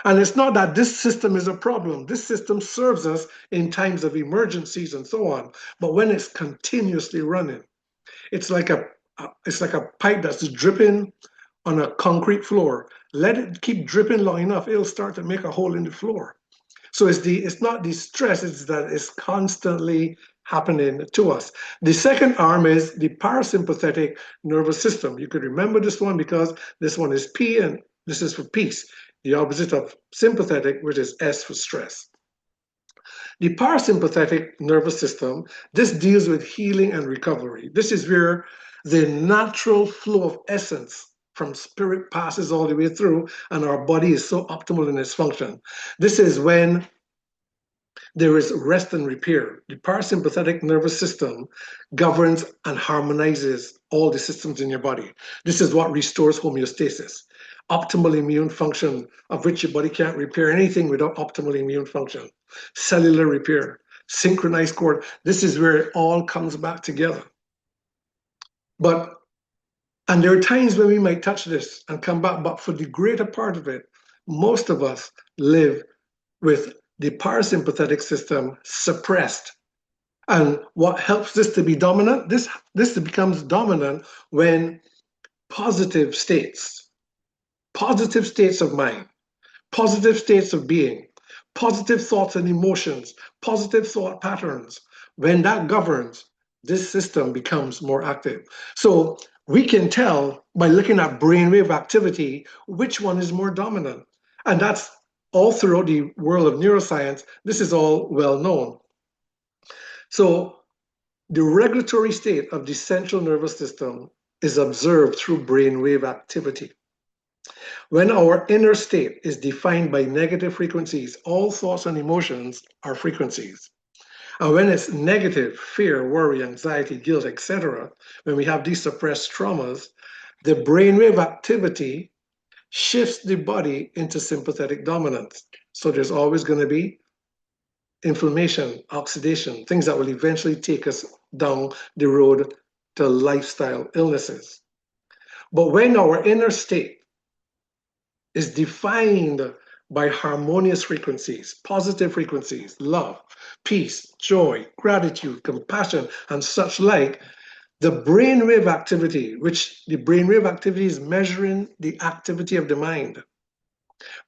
And it's not that this system is a problem. This system serves us in times of emergencies and so on. But when it's continuously running, it's like a pipe that's dripping on a concrete floor. Let it keep dripping long enough, it'll start to make a hole in the floor. So it's not the stress, it's that it's constantly happening to us. The second arm is the parasympathetic nervous system. You could remember this one because this one is P and this is for peace, the opposite of sympathetic, which is S for stress. The parasympathetic nervous system, this deals with healing and recovery. This is where the natural flow of essence from spirit passes all the way through, and our body is so optimal in its function. This is when there is rest and repair. The parasympathetic nervous system governs and harmonizes all the systems in your body. This is what restores homeostasis. Optimal immune function, of which your body can't repair anything without optimal immune function. Cellular repair, synchronized cord. This is where it all comes back together. And there are times when we might touch this and come back, but for the greater part of it, most of us live with the parasympathetic system suppressed. And what helps this to be dominant? This becomes dominant when positive states of mind, positive states of being, positive thoughts and emotions, positive thought patterns, when that governs, this system becomes more active. So we can tell by looking at brainwave activity which one is more dominant. And that's all throughout the world of neuroscience. This is all well known. So the regulatory state of the central nervous system is observed through brainwave activity. When our inner state is defined by negative frequencies, all thoughts and emotions are frequencies. And when it's negative, fear, worry, anxiety, guilt, etc., when we have these suppressed traumas, the brainwave activity shifts the body into sympathetic dominance. So there's always going to be inflammation, oxidation, things that will eventually take us down the road to lifestyle illnesses. But when our inner state is defined by harmonious frequencies, positive frequencies, love, peace, joy, gratitude, compassion, and such like, the brainwave activity, which the brainwave activity is measuring the activity of the mind.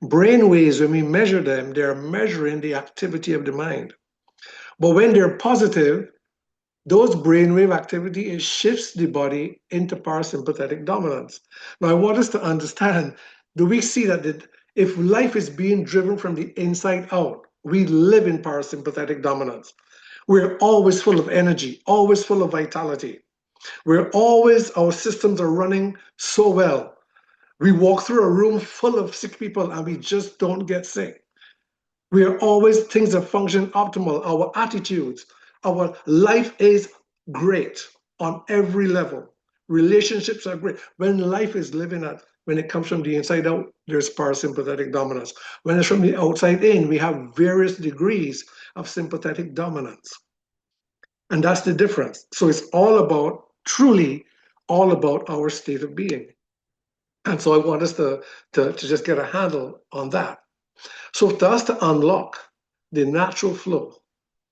Brainwaves, when we measure them, they're measuring the activity of the mind. But when they're positive, those brainwave activity, it shifts the body into parasympathetic dominance. Now, I want us to understand, do we see that if life is being driven from the inside out, we live in parasympathetic dominance. We're always full of energy, always full of vitality. Our systems are running so well. We walk through a room full of sick people and we just don't get sick. Things are functioning optimal. Our attitudes, our life is great on every level. Relationships are great. When it comes from the inside out, there's parasympathetic dominance. When it's from the outside in, we have various degrees of sympathetic dominance. And that's the difference. So it's truly all about our state of being. And so I want us to just get a handle on that. So for us to unlock the natural flow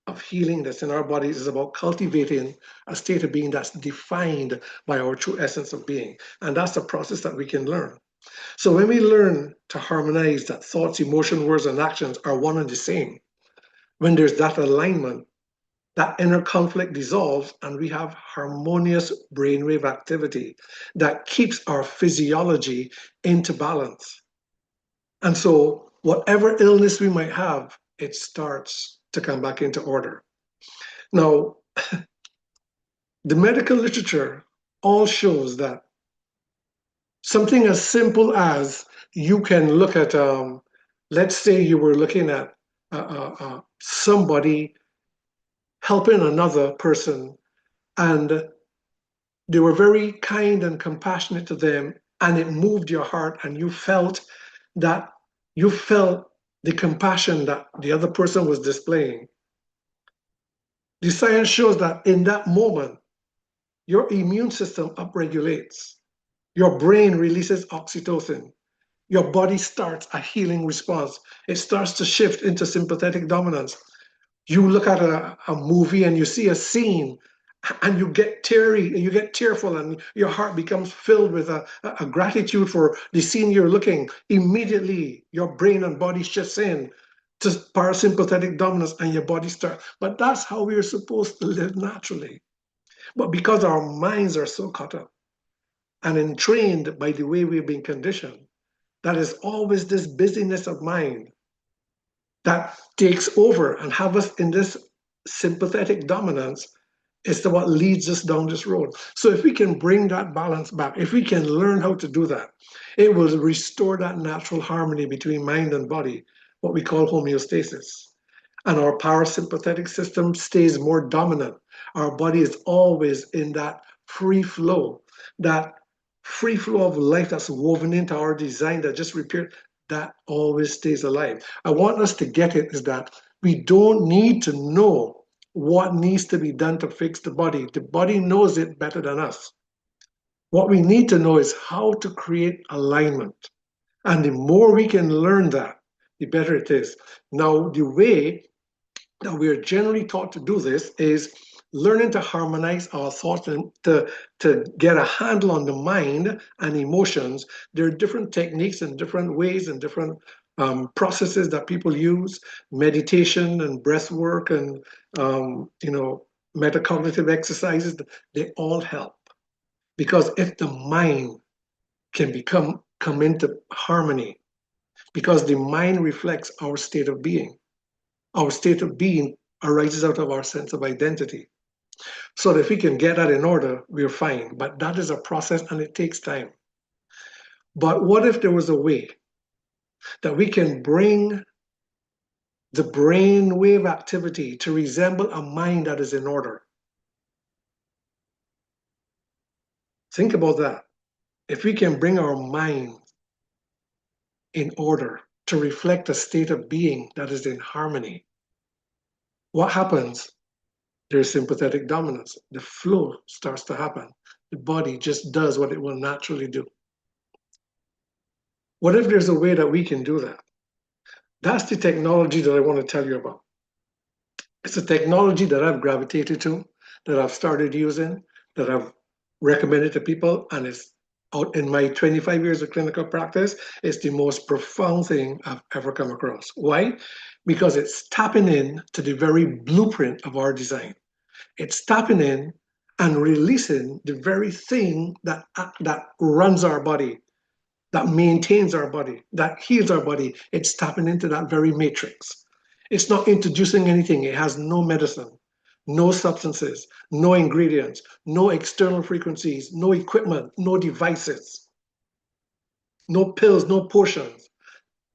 of healing that's in our bodies is about cultivating a state of being that's defined by our true essence of being. And that's a process that we can learn. So when we learn to harmonize that thoughts, emotion, words, and actions are one and the same, when there's that alignment, that inner conflict dissolves and we have harmonious brainwave activity that keeps our physiology into balance. And so whatever illness we might have, it starts to come back into order. Now, the medical literature all shows that something as simple as you can look at, let's say you were looking at somebody helping another person, and they were very kind and compassionate to them, and it moved your heart, and that you felt the compassion that the other person was displaying. The science shows that in that moment, your immune system upregulates, your brain releases oxytocin, your body starts a healing response. It starts to shift into sympathetic dominance. You look at a movie and you see a scene and you get teary and you get tearful and your heart becomes filled with a gratitude for the scene you're looking. Immediately your brain and body shifts in to parasympathetic dominance and your body starts. But that's how we're supposed to live naturally. But because our minds are so caught up and entrained by the way we've been conditioned, that is always this busyness of mind that takes over and have us in this sympathetic dominance is the what leads us down this road. So if we can bring that balance back, if we can learn how to do that, it will restore that natural harmony between mind and body, what we call homeostasis. And our parasympathetic system stays more dominant. Our body is always in that free flow of life that's woven into our design that just repaired, that always stays alive. I want us to get it is that we don't need to know what needs to be done to fix the body. The body knows it better than us. What we need to know is how to create alignment. And the more we can learn that, the better it is. Now, the way that we are generally taught to do this is learning to harmonize our thoughts and to get a handle on the mind and emotions. There are different techniques and different ways and different processes that people use, meditation and breath work and metacognitive exercises. They all help, because if the mind can come into harmony, because the mind reflects our state of being. Our state of being arises out of our sense of identity. So that if we can get that in order, we're fine. But that is a process and it takes time. But what if there was a way that we can bring the brain wave activity to resemble a mind that is in order? Think about that. If we can bring our mind in order to reflect a state of being that is in harmony, what happens? There's sympathetic dominance. The flow starts to happen. The body just does what it will naturally do. What if there's a way that we can do that? That's the technology that I want to tell you about. It's a technology that I've gravitated to, that I've started using, that I've recommended to people, and it's out in my 25 years of clinical practice. It's the most profound thing I've ever come across. Why? Because it's tapping in to the very blueprint of our design. It's tapping in and releasing the very thing that runs our body, that maintains our body, that heals our body. It's tapping into that very matrix. It's not introducing anything. It has no medicine, no substances, no ingredients, no external frequencies, no equipment, no devices, no pills, no potions.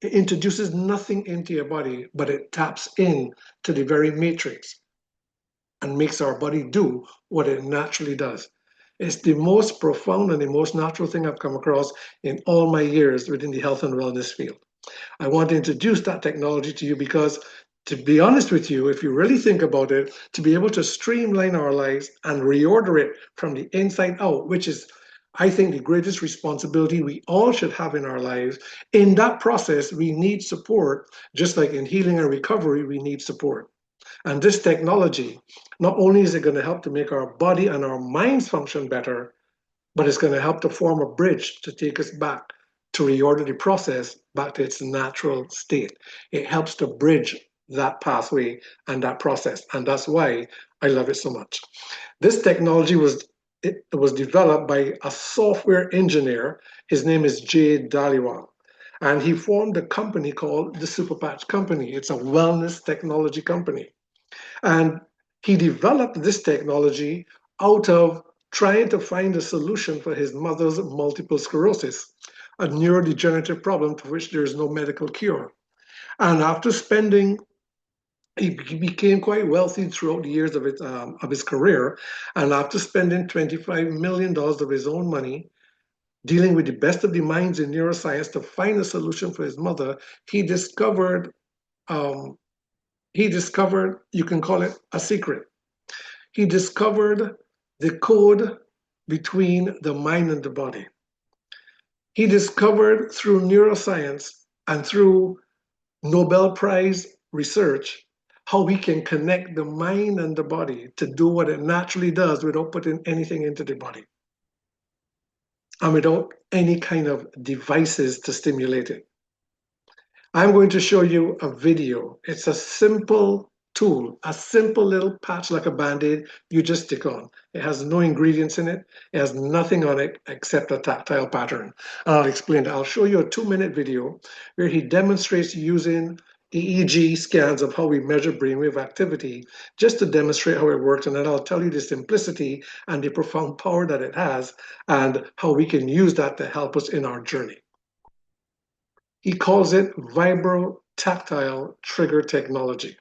It introduces nothing into your body, but it taps in to the very matrix and makes our body do what it naturally does. It's the most profound and the most natural thing I've come across in all my years within the health and wellness field. I want to introduce that technology to you because, to be honest with you, if you really think about it, to be able to streamline our lives and reorder it from the inside out, which is, I think, the greatest responsibility we all should have in our lives. In that process, we need support, just like in healing and recovery, we need support. And this technology, not only is it going to help to make our body and our minds function better, but it's going to help to form a bridge to take us back to reorder the process back to its natural state. It helps to bridge that pathway and that process. And that's why I love it so much. This technology was developed by a software engineer. His name is Jay Dhaliwal. And he formed a company called the Superpatch Company. It's a wellness technology company. And He developed this technology out of trying to find a solution for his mother's multiple sclerosis, a neurodegenerative problem for which there is no medical cure. And after spending, he became quite wealthy throughout the years of his career. And after spending $25 million of his own money, dealing with the best of the minds in neuroscience to find a solution for his mother, he discovered, um, you can call it a secret. He discovered the code between the mind and the body. He discovered through neuroscience and through Nobel Prize research how we can connect the mind and the body to do what it naturally does without putting anything into the body and without any kind of devices to stimulate it. I'm going to show you a video. It's a simple tool, a simple little patch like a Band-Aid you just stick on. It has no ingredients in it. It has nothing on it except a tactile pattern. And I'll explain that. I'll show you a 2-minute video where he demonstrates using EEG scans of how we measure brainwave activity just to demonstrate how it works. And then I'll tell you the simplicity and the profound power that it has and how we can use that to help us in our journey. He calls it vibrotactile trigger technology.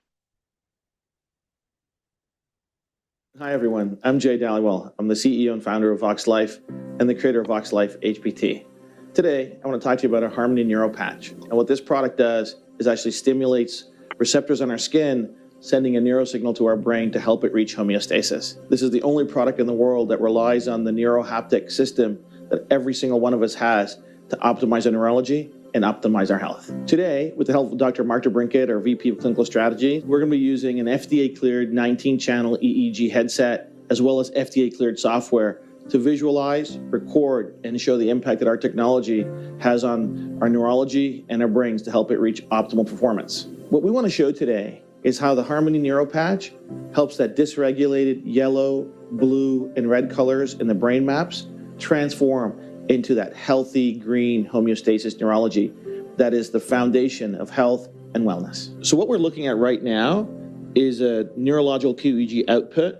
Hi, everyone. I'm Jay Dallywell. I'm the CEO and founder of Vox Life and the creator of Vox Life HPT. Today, I want to talk to you about a Harmony Neuro Patch. And what this product does is actually stimulates receptors on our skin, sending a neurosignal to our brain to help it reach homeostasis. This is the only product in the world that relies on the neurohaptic system that every single one of us has to optimize our neurology and optimize our health. Today, with the help of Dr. Mark DeBrinket, our VP of Clinical Strategy, we're going to be using an FDA-cleared 19-channel EEG headset, as well as FDA-cleared software to visualize, record, and show the impact that our technology has on our neurology and our brains to help it reach optimal performance. What we want to show today is how the Harmony Neuro Patch helps that dysregulated yellow, blue, and red colors in the brain maps transform into that healthy green homeostasis neurology that is the foundation of health and wellness. So what we're looking at right now is a neurological QEEG output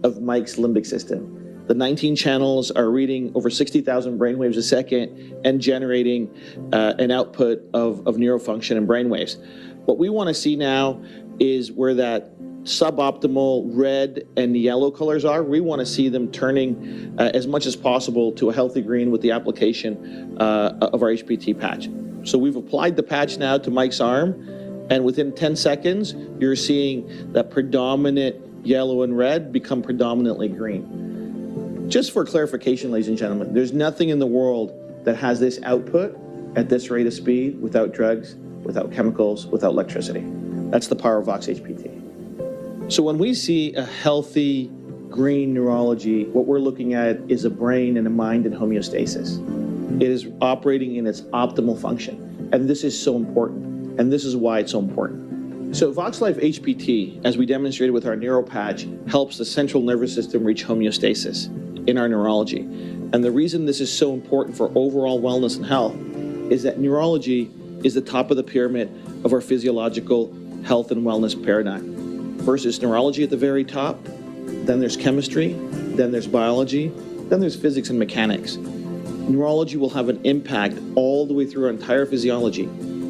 of Mike's limbic system. The 19 channels are reading over 60,000 brainwaves a second and generating an output of neurofunction and brainwaves. What we want to see now is where that suboptimal red and yellow colors are. We want to see them turning as much as possible to a healthy green with the application of our HPT patch. So we've applied the patch now to Mike's arm, and within 10 seconds, you're seeing that predominant yellow and red become predominantly green. Just for clarification, ladies and gentlemen, there's nothing in the world that has this output at this rate of speed without drugs, without chemicals, without electricity. That's the power of Vox HPT. So when we see a healthy green neurology, what we're looking at is a brain and a mind in homeostasis. It is operating in its optimal function. And this is so important. And this is why it's so important. So Vox Life HPT, as we demonstrated with our neuro patch, helps the central nervous system reach homeostasis in our neurology. And the reason this is so important for overall wellness and health is that neurology is the top of the pyramid of our physiological health and wellness paradigm. First is neurology at the very top, then there's chemistry, then there's biology, then there's physics and mechanics. Neurology will have an impact all the way through our entire physiology.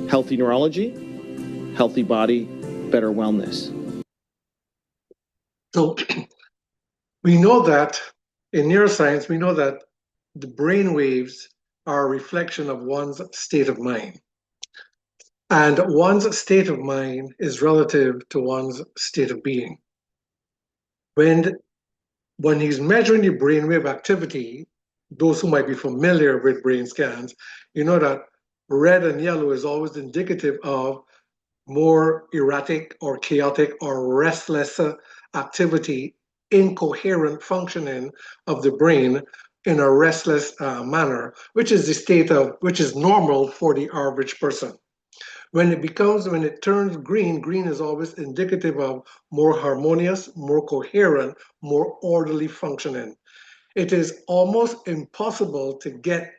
Healthy neurology, healthy body, better wellness. So we know that in neuroscience, we know that the brain waves are a reflection of one's state of mind. And one's state of mind is relative to one's state of being. When he's measuring the brainwave activity, those who might be familiar with brain scans, you know that red and yellow is always indicative of more erratic or chaotic or restless activity, incoherent functioning of the brain in a restless manner, which is the state of, which is normal for the average person. When it turns green, green is always indicative of more harmonious, more coherent, more orderly functioning. It is almost impossible to get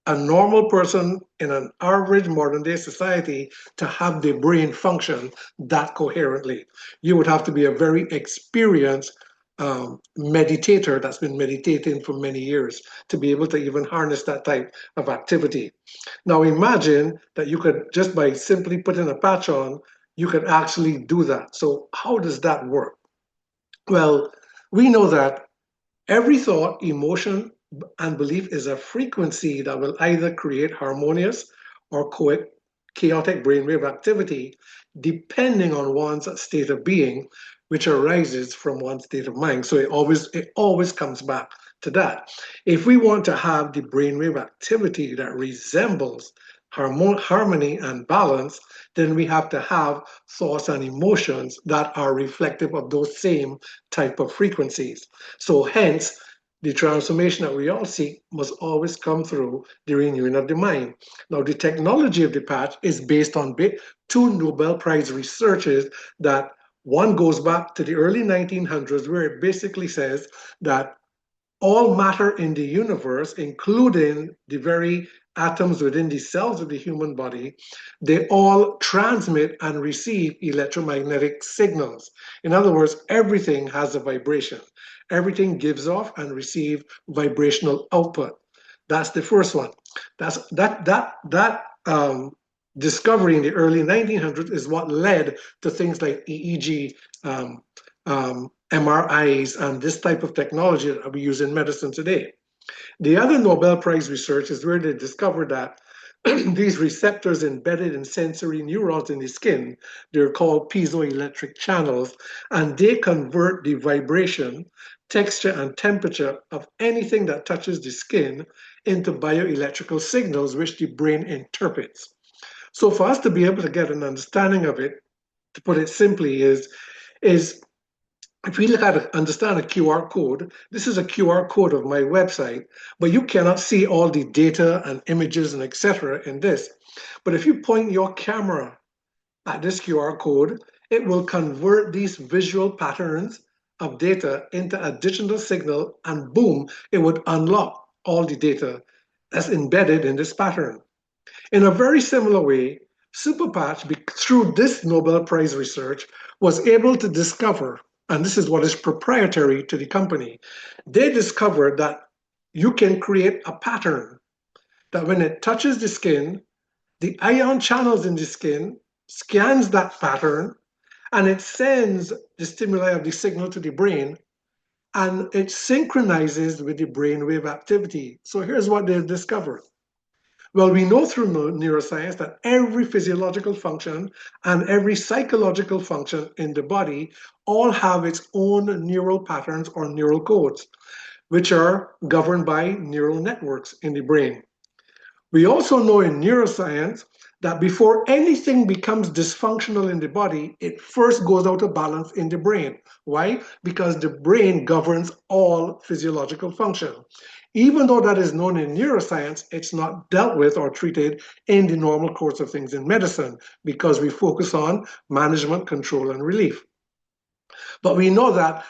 a normal person in an average modern day society to have their brain function that coherently. You would have to be a very experienced meditator that's been meditating for many years to be able to even harness that type of activity. Now imagine that you could, just by simply putting a patch on, you could actually do that. So how does that work? Well, we know that every thought, emotion, and belief is a frequency that will either create harmonious or chaotic brainwave activity, depending on one's state of being, which arises from one's state of mind. So it always comes back to that. If we want to have the brainwave activity that resembles harmony and balance, then we have to have thoughts and emotions that are reflective of those same type of frequencies. So hence, the transformation that we all seek must always come through the renewing of the mind. Now, the technology of the patch is based on two Nobel Prize researches that one goes back to the early 1900s, where it basically says that all matter in the universe, including the very atoms within the cells of the human body, they all transmit and receive electromagnetic signals. In other words, everything has a vibration. Everything gives off and receives vibrational output. That's the first one. That discovery in the early 1900s is what led to things like EEG, MRIs, and this type of technology that we use in medicine today. The other Nobel Prize research is where they discovered that these receptors embedded in sensory neurons in the skin, they're called piezoelectric channels, and they convert the vibration, texture, and temperature of anything that touches the skin into bioelectrical signals, which the brain interprets. So for us to be able to get an understanding of it, to put it simply, is if we look at understand a QR code, this is a QR code of my website, but you cannot see all the data and images and etc. in this. But if you point your camera at this QR code, it will convert these visual patterns of data into a digital signal, and boom, it would unlock all the data that's embedded in this pattern. In a very similar way, Superpatch, through this Nobel Prize research, was able to discover, and this is what is proprietary to the company, they discovered that you can create a pattern that when it touches the skin, the ion channels in the skin scans that pattern and it sends the stimuli of the signal to the brain and it synchronizes with the brainwave activity. So here's what they've discovered. Well, we know through neuroscience that every physiological function and every psychological function in the body all have its own neural patterns or neural codes, which are governed by neural networks in the brain. We also know in neuroscience that before anything becomes dysfunctional in the body, it first goes out of balance in the brain. Why? Because the brain governs all physiological function. Even though that is known in neuroscience, it's not dealt with or treated in the normal course of things in medicine because we focus on management, control, and relief. But we know that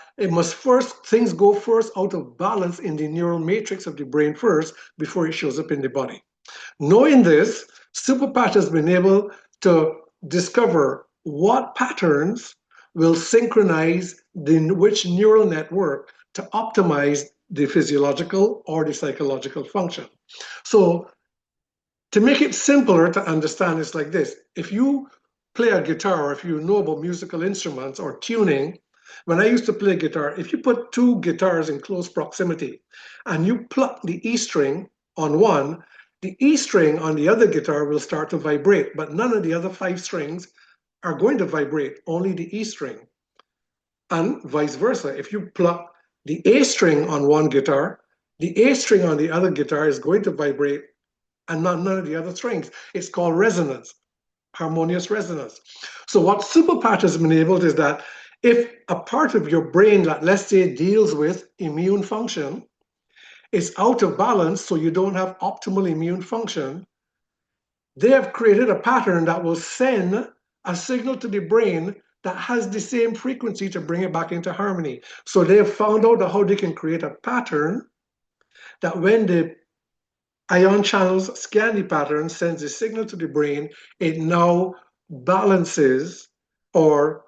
things go first out of balance in the neural matrix of the brain first before it shows up in the body. Knowing this, Superpatch has been able to discover what patterns will synchronize which neural network to optimize the physiological or the psychological function. So to make it simpler to understand, it's like this. If you play a guitar, or if you know about musical instruments or tuning, when I used to play guitar, if you put two guitars in close proximity and you pluck the E string on one, the E string on the other guitar will start to vibrate, but none of the other 5 strings are going to vibrate, only the E string. And vice versa. If you pluck the A string on one guitar, the A string on the other guitar is going to vibrate and none of the other strings. It's called resonance, harmonious resonance. So what Superpatch has enabled is that if a part of your brain that, let's say, deals with immune function is out of balance, so you don't have optimal immune function, they have created a pattern that will send a signal to the brain that has the same frequency to bring it back into harmony. So they have found out how they can create a pattern that when the Ion channels scan the pattern, sends a signal to the brain. It now balances or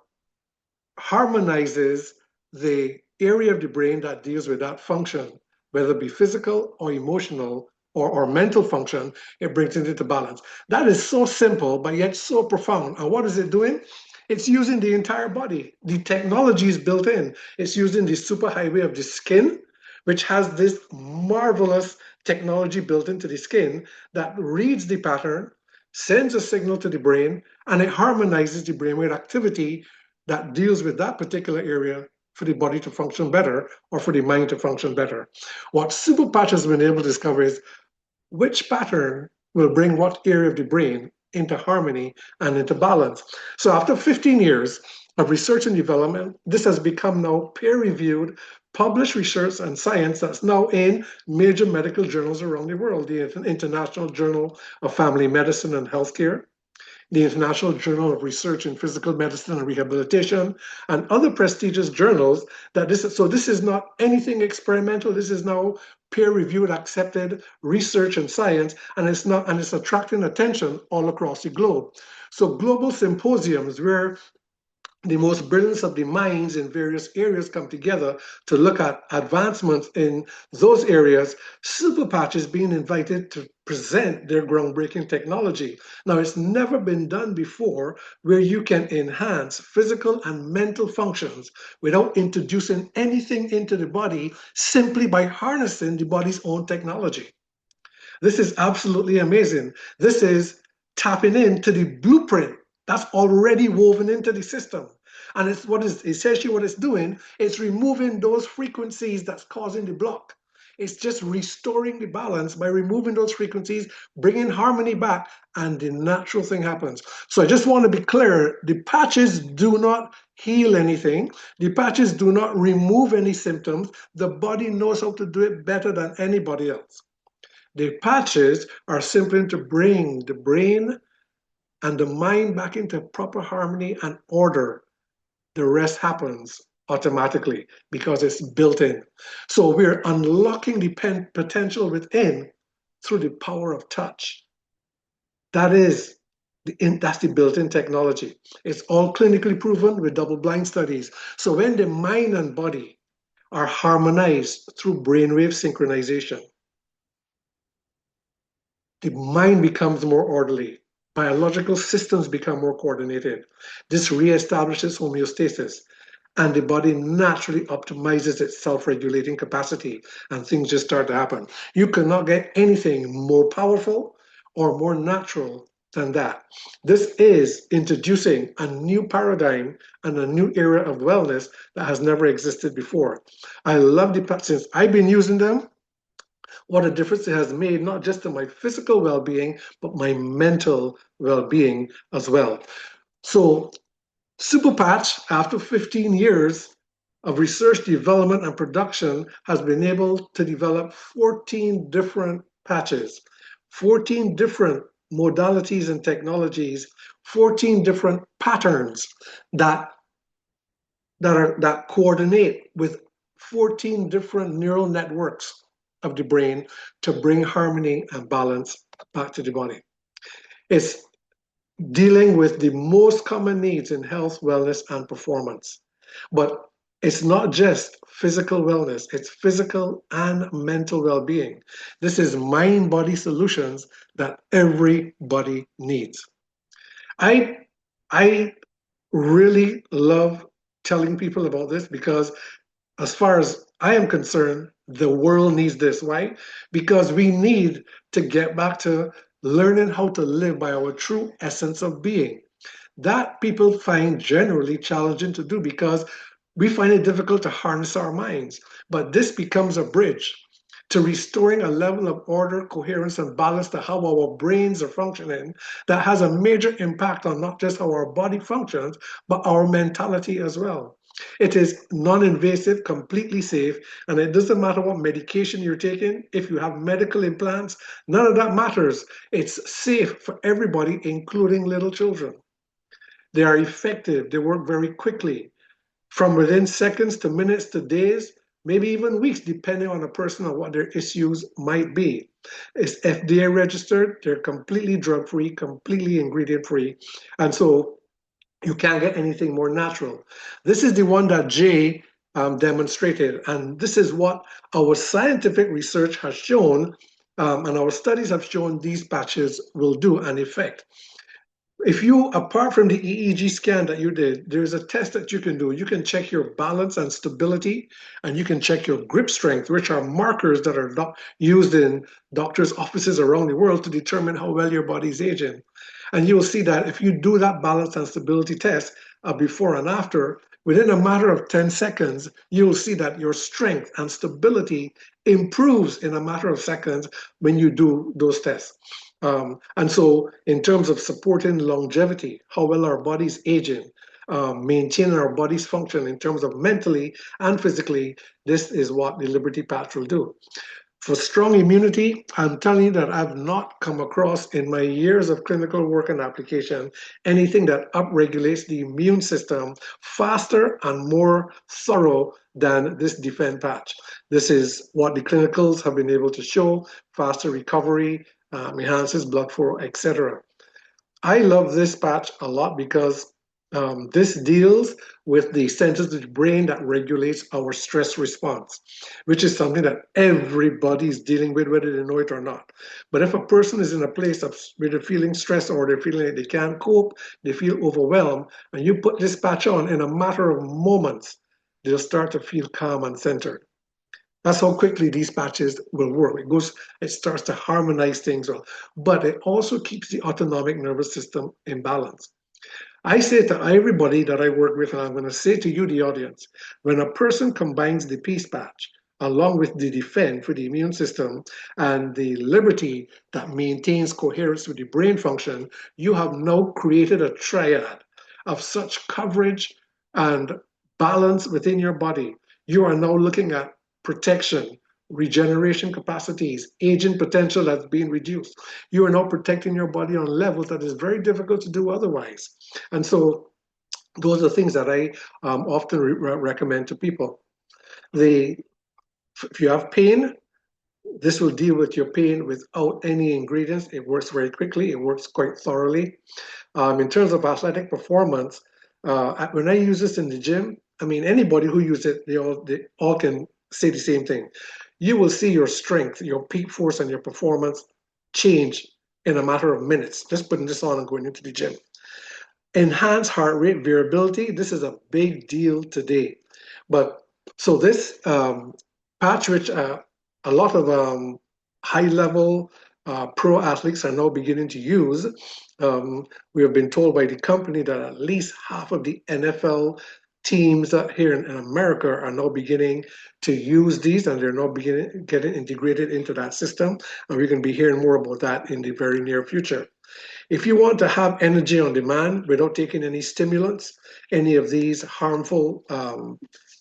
harmonizes the area of the brain that deals with that function, whether it be physical or emotional or mental function. It brings it into balance. That is so simple, but yet so profound. And what is it doing? It's using the entire body. The technology is built in. It's using the superhighway of the skin, which has this marvelous technology built into the skin that reads the pattern, sends a signal to the brain, and it harmonizes the brainwave activity that deals with that particular area for the body to function better or for the mind to function better. What Superpatch has been able to discover is which pattern will bring what area of the brain into harmony and into balance. So after 15 years of research and development, this has become now peer-reviewed, published research and science that's now in major medical journals around the world, the International Journal of Family Medicine and Healthcare, the International Journal of Research in Physical Medicine and Rehabilitation, and other prestigious journals. This is not anything experimental. This is now peer-reviewed, accepted research and science, and it's attracting attention all across the globe. So global symposiums where the most brilliant of the minds in various areas come together to look at advancements in those areas. Superpatch is being invited to present their groundbreaking technology. Now, it's never been done before where you can enhance physical and mental functions without introducing anything into the body simply by harnessing the body's own technology. This is absolutely amazing. This is tapping into the blueprint that's already woven into the system. And it's what is essentially what it's doing, it's removing those frequencies that's causing the block. It's just restoring the balance by removing those frequencies, bringing harmony back, and the natural thing happens. So I just want to be clear, the patches do not heal anything. The patches do not remove any symptoms. The body knows how to do it better than anybody else. The patches are simply to bring the brain and the mind back into proper harmony and order. The rest happens automatically because it's built in. So we're unlocking the potential within through the power of touch. That's the built-in technology. It's all clinically proven with double-blind studies. So when the mind and body are harmonized through brainwave synchronization, the mind becomes more orderly. Biological systems become more coordinated. This reestablishes homeostasis, and the body naturally optimizes its self-regulating capacity, and things just start to happen. You cannot get anything more powerful or more natural than that. This is introducing a new paradigm and a new era of wellness that has never existed before. I love the since I've been using them, what a difference it has made, not just to my physical well being, but my mental well being as well. So, Superpatch, after 15 years of research, development, and production, has been able to develop 14 different patches, 14 different modalities and technologies, 14 different patterns that that coordinate with 14 different neural networks of the brain to bring harmony and balance back to the body. It's dealing with the most common needs in health, wellness, and performance. But it's not just physical wellness, it's physical and mental well being. This is mind body solutions that everybody needs. I, I really love telling people about this because as far as I am concerned, the world needs this. Why? Because we need to get back to learning how to live by our true essence of being. That people find generally challenging to do because we find it difficult to harness our minds. But this becomes a bridge to restoring a level of order, coherence, and balance to how our brains are functioning that has a major impact on not just how our body functions, but our mentality as well. It is non-invasive, completely safe, and it doesn't matter what medication you're taking. If you have medical implants, none of that matters. It's safe for everybody, including little children. They are effective. They work very quickly. From within seconds to minutes to days, maybe even weeks, depending on the person and what their issues might be. It's FDA registered, they're completely drug free, completely ingredient free. And so you can't get anything more natural. This is the one that Jay demonstrated, and this is what our scientific research has shown, and our studies have shown these patches will do an effect. If you, apart from the EEG scan that you did, there's a test that you can do. You can check your balance and stability, and you can check your grip strength, which are markers that are used in doctors' offices around the world to determine how well your body is aging. And you will see that if you do that balance and stability test before and after, within a matter of 10 seconds, you will see that your strength and stability improves in a matter of seconds when you do those tests. And so, in terms of supporting longevity, how well our body's aging, maintaining our body's function in terms of mentally and physically, this is what the Liberty Patch will do. For strong immunity, I'm telling you that I've not come across in my years of clinical work and application anything that upregulates the immune system faster and more thorough than this Defend patch. This is what the clinicals have been able to show: faster recovery, enhances blood flow, etc. I love this patch a lot because this deals with the centers of the brain that regulates our stress response, which is something that everybody is dealing with, whether they know it or not. But if a person is in a place of where they're feeling stressed or they're feeling like they can't cope, they feel overwhelmed, and you put this patch on, in a matter of moments, they'll start to feel calm and centered. That's how quickly these patches will work. It starts to harmonize things, but it also keeps the autonomic nervous system in balance. I say to everybody that I work with, and I'm going to say to you, the audience, when a person combines the peace patch along with the defend for the immune system and the liberty that maintains coherence with the brain function, you have now created a triad of such coverage and balance within your body. You are now looking at protection, regeneration capacities, aging potential that's being reduced. You are now protecting your body on levels that is very difficult to do otherwise. And so those are things that I often recommend to people. If you have pain, this will deal with your pain without any ingredients. It works very quickly. It works quite thoroughly. In terms of athletic performance, when I use this in the gym, I mean, anybody who uses it, they all can say the same thing. You will see your strength, your peak force, and your performance change in a matter of minutes, just putting this on and going into the gym. Enhanced heart rate variability, this is a big deal today. But so this patch, which a lot of high-level pro athletes are now beginning to use, we have been told by the company that at least half of the NFL teams here in America are now beginning to use these, and they're now beginning getting integrated into that system. And we're going to be hearing more about that in the very near future. If you want to have energy on demand without taking any stimulants, any of these harmful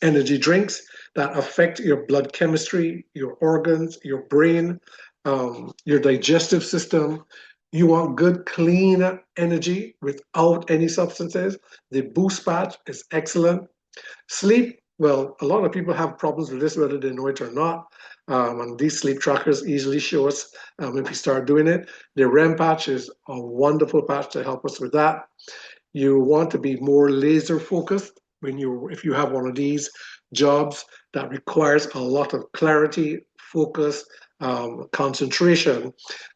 energy drinks that affect your blood chemistry, your organs, your brain, your digestive system, you want good, clean energy without any substances, the Boost patch is excellent. Sleep, well, a lot of people have problems with this, whether they know it or not. And these sleep trackers easily show us if you start doing it. The REM patch is a wonderful patch to help us with that. You want to be more laser focused if you have one of these jobs that requires a lot of clarity, focus, concentration.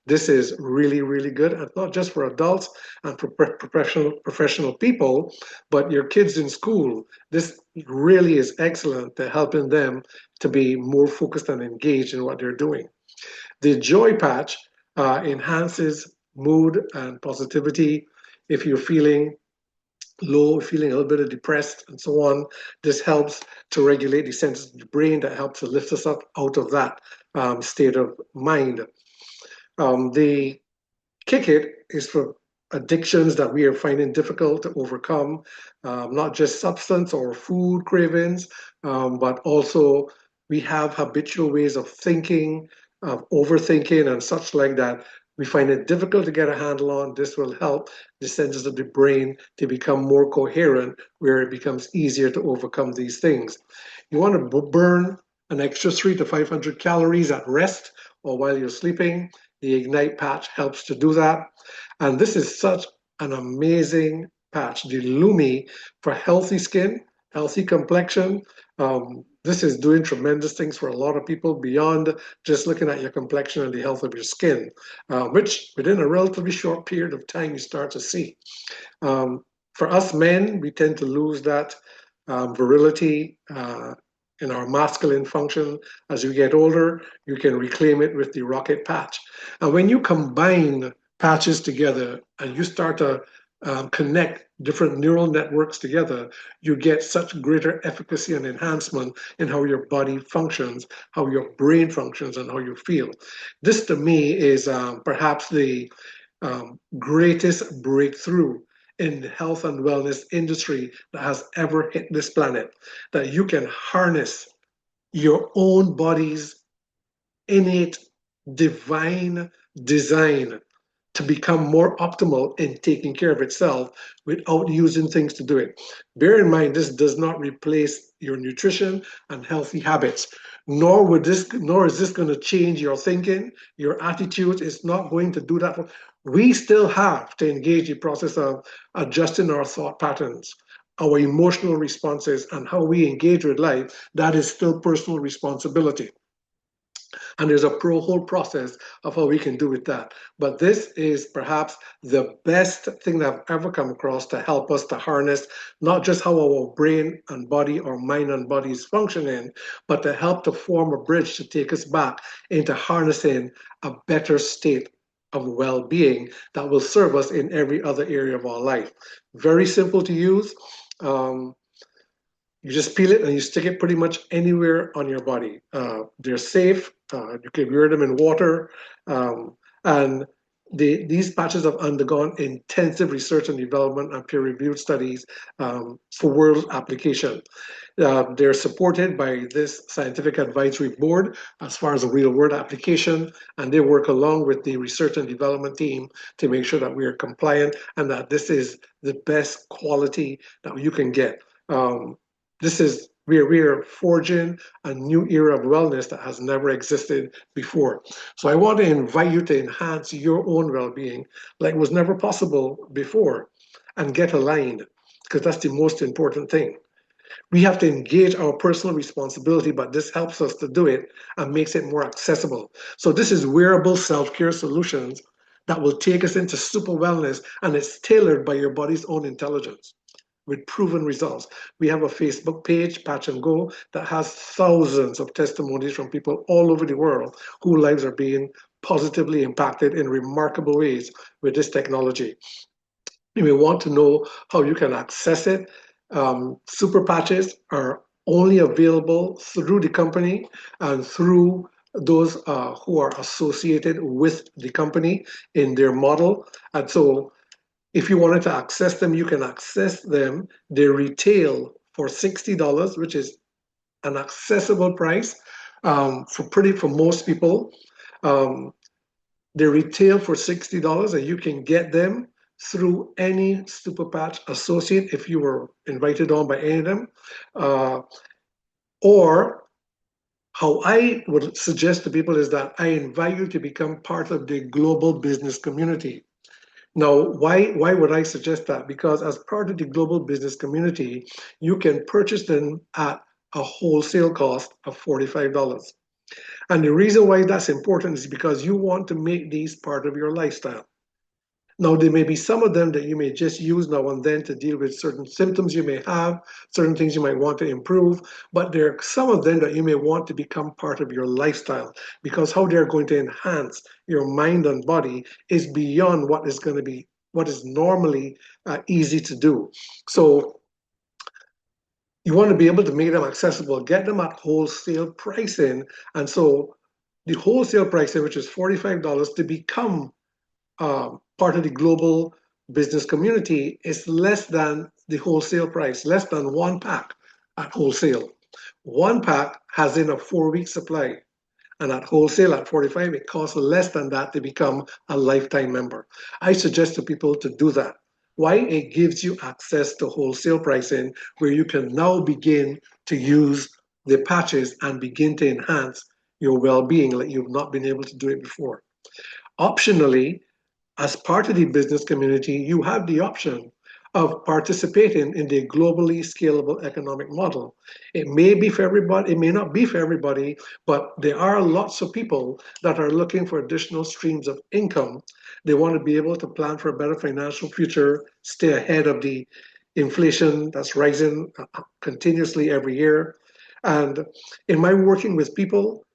This is really, really good, and not just for adults and for professional people, but your kids in school. This really is excellent to helping them to be more focused and engaged in what they're doing. The Joy Patch enhances mood and positivity. If you're feeling low, feeling a little bit of depressed, and so on, this helps to regulate the centers of the brain that helps to lift us up out of that state of mind. The Kick It is for addictions that we are finding difficult to overcome, not just substance or food cravings, but also we have habitual ways of thinking, of overthinking, and such like that. We find it difficult to get a handle on. This will help the centers of the brain to become more coherent, where it becomes easier to overcome these things. You want to burn an extra 300 to 500 calories at rest or while you're sleeping. The Ignite patch helps to do that. And this is such an amazing patch, the Lumi, for healthy skin, healthy complexion. This is doing tremendous things for a lot of people beyond just looking at your complexion and the health of your skin, which within a relatively short period of time you start to see. For us men, we tend to lose that virility in our masculine function. As you get older, you can reclaim it with the rocket patch. And when you combine patches together and you start to connect different neural networks together, you get such greater efficacy and enhancement in how your body functions, how your brain functions, and how you feel. This to me is perhaps the greatest breakthrough in the health and wellness industry that has ever hit this planet, that you can harness your own body's innate divine design to become more optimal in taking care of itself without using things to do it. Bear in mind, this does not replace your nutrition and healthy habits, nor is this going to change your thinking, your attitude. It's not going to do that. We still have to engage the process of adjusting our thought patterns, our emotional responses, and how we engage with life. That is still personal responsibility. And there's a whole process of how we can do with that. But this is perhaps the best thing that I've ever come across to help us to harness not just how our brain and body or mind and body is functioning, but to help to form a bridge to take us back into harnessing a better state of well-being that will serve us in every other area of our life. Very simple to use. You just peel it and you stick it pretty much anywhere on your body. They're safe. You can wear them in water. And these patches have undergone intensive research and development and peer-reviewed studies for world application. They're supported by this scientific advisory board as far as a real-world application, and they work along with the research and development team to make sure that we are compliant and that this is the best quality that you can get. We are forging a new era of wellness that has never existed before. So I want to invite you to enhance your own well-being like was never possible before and get aligned, because that's the most important thing. We have to engage our personal responsibility, but this helps us to do it and makes it more accessible. So this is wearable self-care solutions that will take us into super wellness, and it's tailored by your body's own intelligence with proven results. We have a Facebook page, Patch and Go, that has thousands of testimonies from people all over the world whose lives are being positively impacted in remarkable ways with this technology. You may want to know how you can access it. Super patches are only available through the company and through those who are associated with the company in their model. And so if you wanted to access them, you can access them. They retail for $60, which is an accessible price for most people. They retail for $60, and you can get them through any Super Patch associate if you were invited on by any of them. Or how I would suggest to people is that I invite you to become part of the global business community. Now, why would I suggest that? Because as part of the global business community, you can purchase them at a wholesale cost of $45. And the reason why that's important is because you want to make these part of your lifestyle. Now, there may be some of them that you may just use now and then to deal with certain symptoms you may have, certain things you might want to improve, but there are some of them that you may want to become part of your lifestyle, because how they're going to enhance your mind and body is beyond what is normally easy to do. So you want to be able to make them accessible, get them at wholesale pricing. And so the wholesale pricing, which is $45 to become part of the global business community, is less than the wholesale price, less than one pack at wholesale. One pack has in a 4-week supply, and at wholesale at 45, it costs less than that to become a lifetime member. I suggest to people to do that. Why? It gives you access to wholesale pricing where you can now begin to use the patches and begin to enhance your well-being like you've not been able to do it before. Optionally, as part of the business community, you have the option of participating in the globally scalable economic model. It may be for everybody, it may not be for everybody, but there are lots of people that are looking for additional streams of income. They want to be able to plan for a better financial future, stay ahead of the inflation that's rising continuously every year. And in my working with people,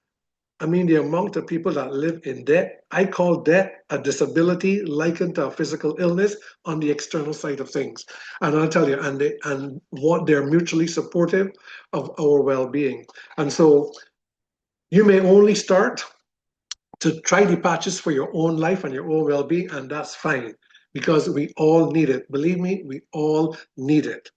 I mean, the amount of people that live in debt, I call debt a disability likened to a physical illness on the external side of things. And I'll tell you, and what they're mutually supportive of our well-being. And so you may only start to try the patches for your own life and your own well-being, and that's fine because we all need it. Believe me, we all need it.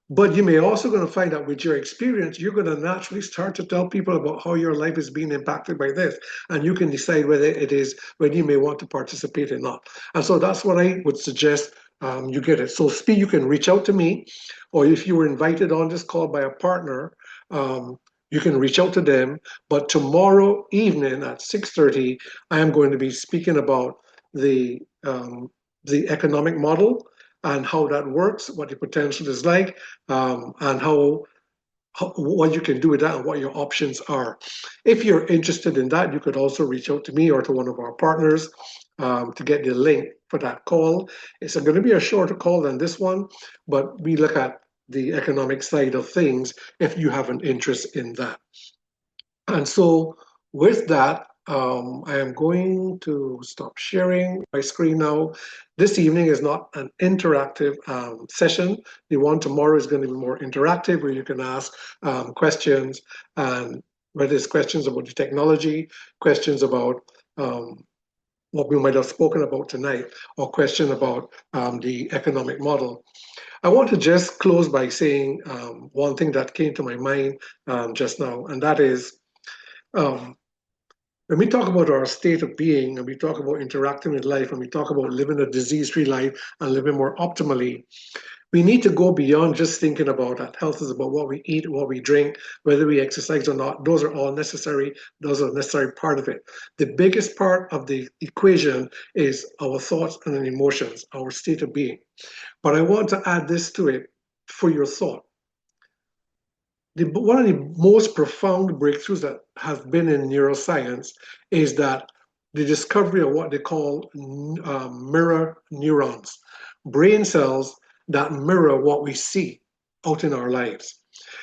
But you may also going to find out with your experience, you're going to naturally start to tell people about how your life is being impacted by this. And you can decide whether you may want to participate or not. And so that's what I would suggest you get it. So Speed, you can reach out to me, or if you were invited on this call by a partner, you can reach out to them. But tomorrow evening at 6:30, I am going to be speaking about the economic model and how that works, what the potential is like, and what you can do with that and what your options are. If you're interested in that, you could also reach out to me or to one of our partners to get the link for that call. It's going to be a shorter call than this one, but we look at the economic side of things if you have an interest in that. And so with that, I am going to stop sharing my screen now. This evening is not an interactive session. The one tomorrow is going to be more interactive, where you can ask questions, and whether it's questions about the technology, questions about what we might have spoken about tonight, or question about the economic model. I want to just close by saying one thing that came to my mind just now, and that is, when we talk about our state of being and we talk about interacting with life and we talk about living a disease-free life and living more optimally, we need to go beyond just thinking about that. Health is about what we eat, what we drink, whether we exercise or not. Those are all necessary. Those are a necessary part of it. The biggest part of the equation is our thoughts and emotions, our state of being. But I want to add this to it for your thought. One of the most profound breakthroughs that have been in neuroscience is that the discovery of what they call mirror neurons, brain cells that mirror what we see out in our lives.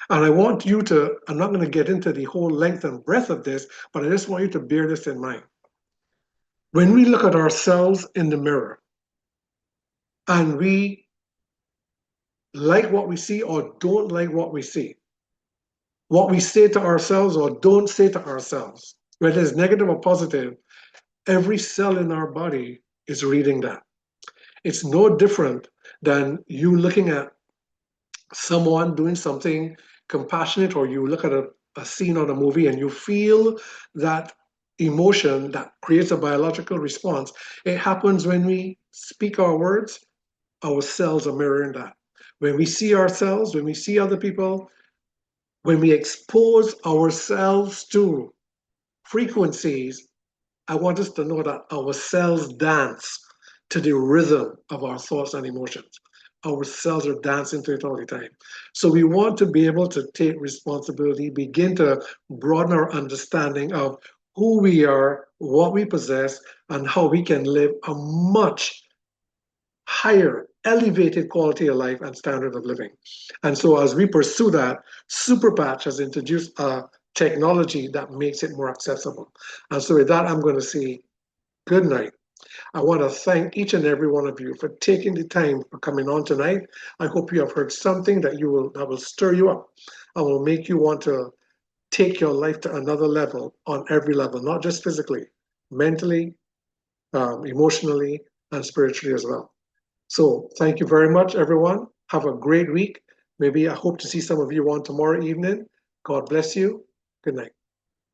And I want you to, I'm not going to get into the whole length and breadth of this, but I just want you to bear this in mind. When we look at ourselves in the mirror and we like what we see or don't like what we see, what we say to ourselves or don't say to ourselves, whether it's negative or positive, every cell in our body is reading that. It's no different than you looking at someone doing something compassionate, or you look at a scene on a movie and you feel that emotion that creates a biological response. It happens when we speak our words, our cells are mirroring that. When we see ourselves, when we see other people, when we expose ourselves to frequencies, I want us to know that our cells dance to the rhythm of our thoughts and emotions. Our cells are dancing to it all the time. So we want to be able to take responsibility, begin to broaden our understanding of who we are, what we possess, and how we can live a much higher, elevated quality of life and standard of living. And so as we pursue that, Superpatch has introduced a technology that makes it more accessible. And so with that, I'm going to say good night. I want to thank each and every one of you for taking the time for coming on tonight. I hope you have heard something that will stir you up and will make you want to take your life to another level on every level, not just physically, mentally, emotionally, and spiritually as well. So thank you very much, everyone. Have a great week. Maybe I hope to see some of you on tomorrow evening. God bless you. Good night.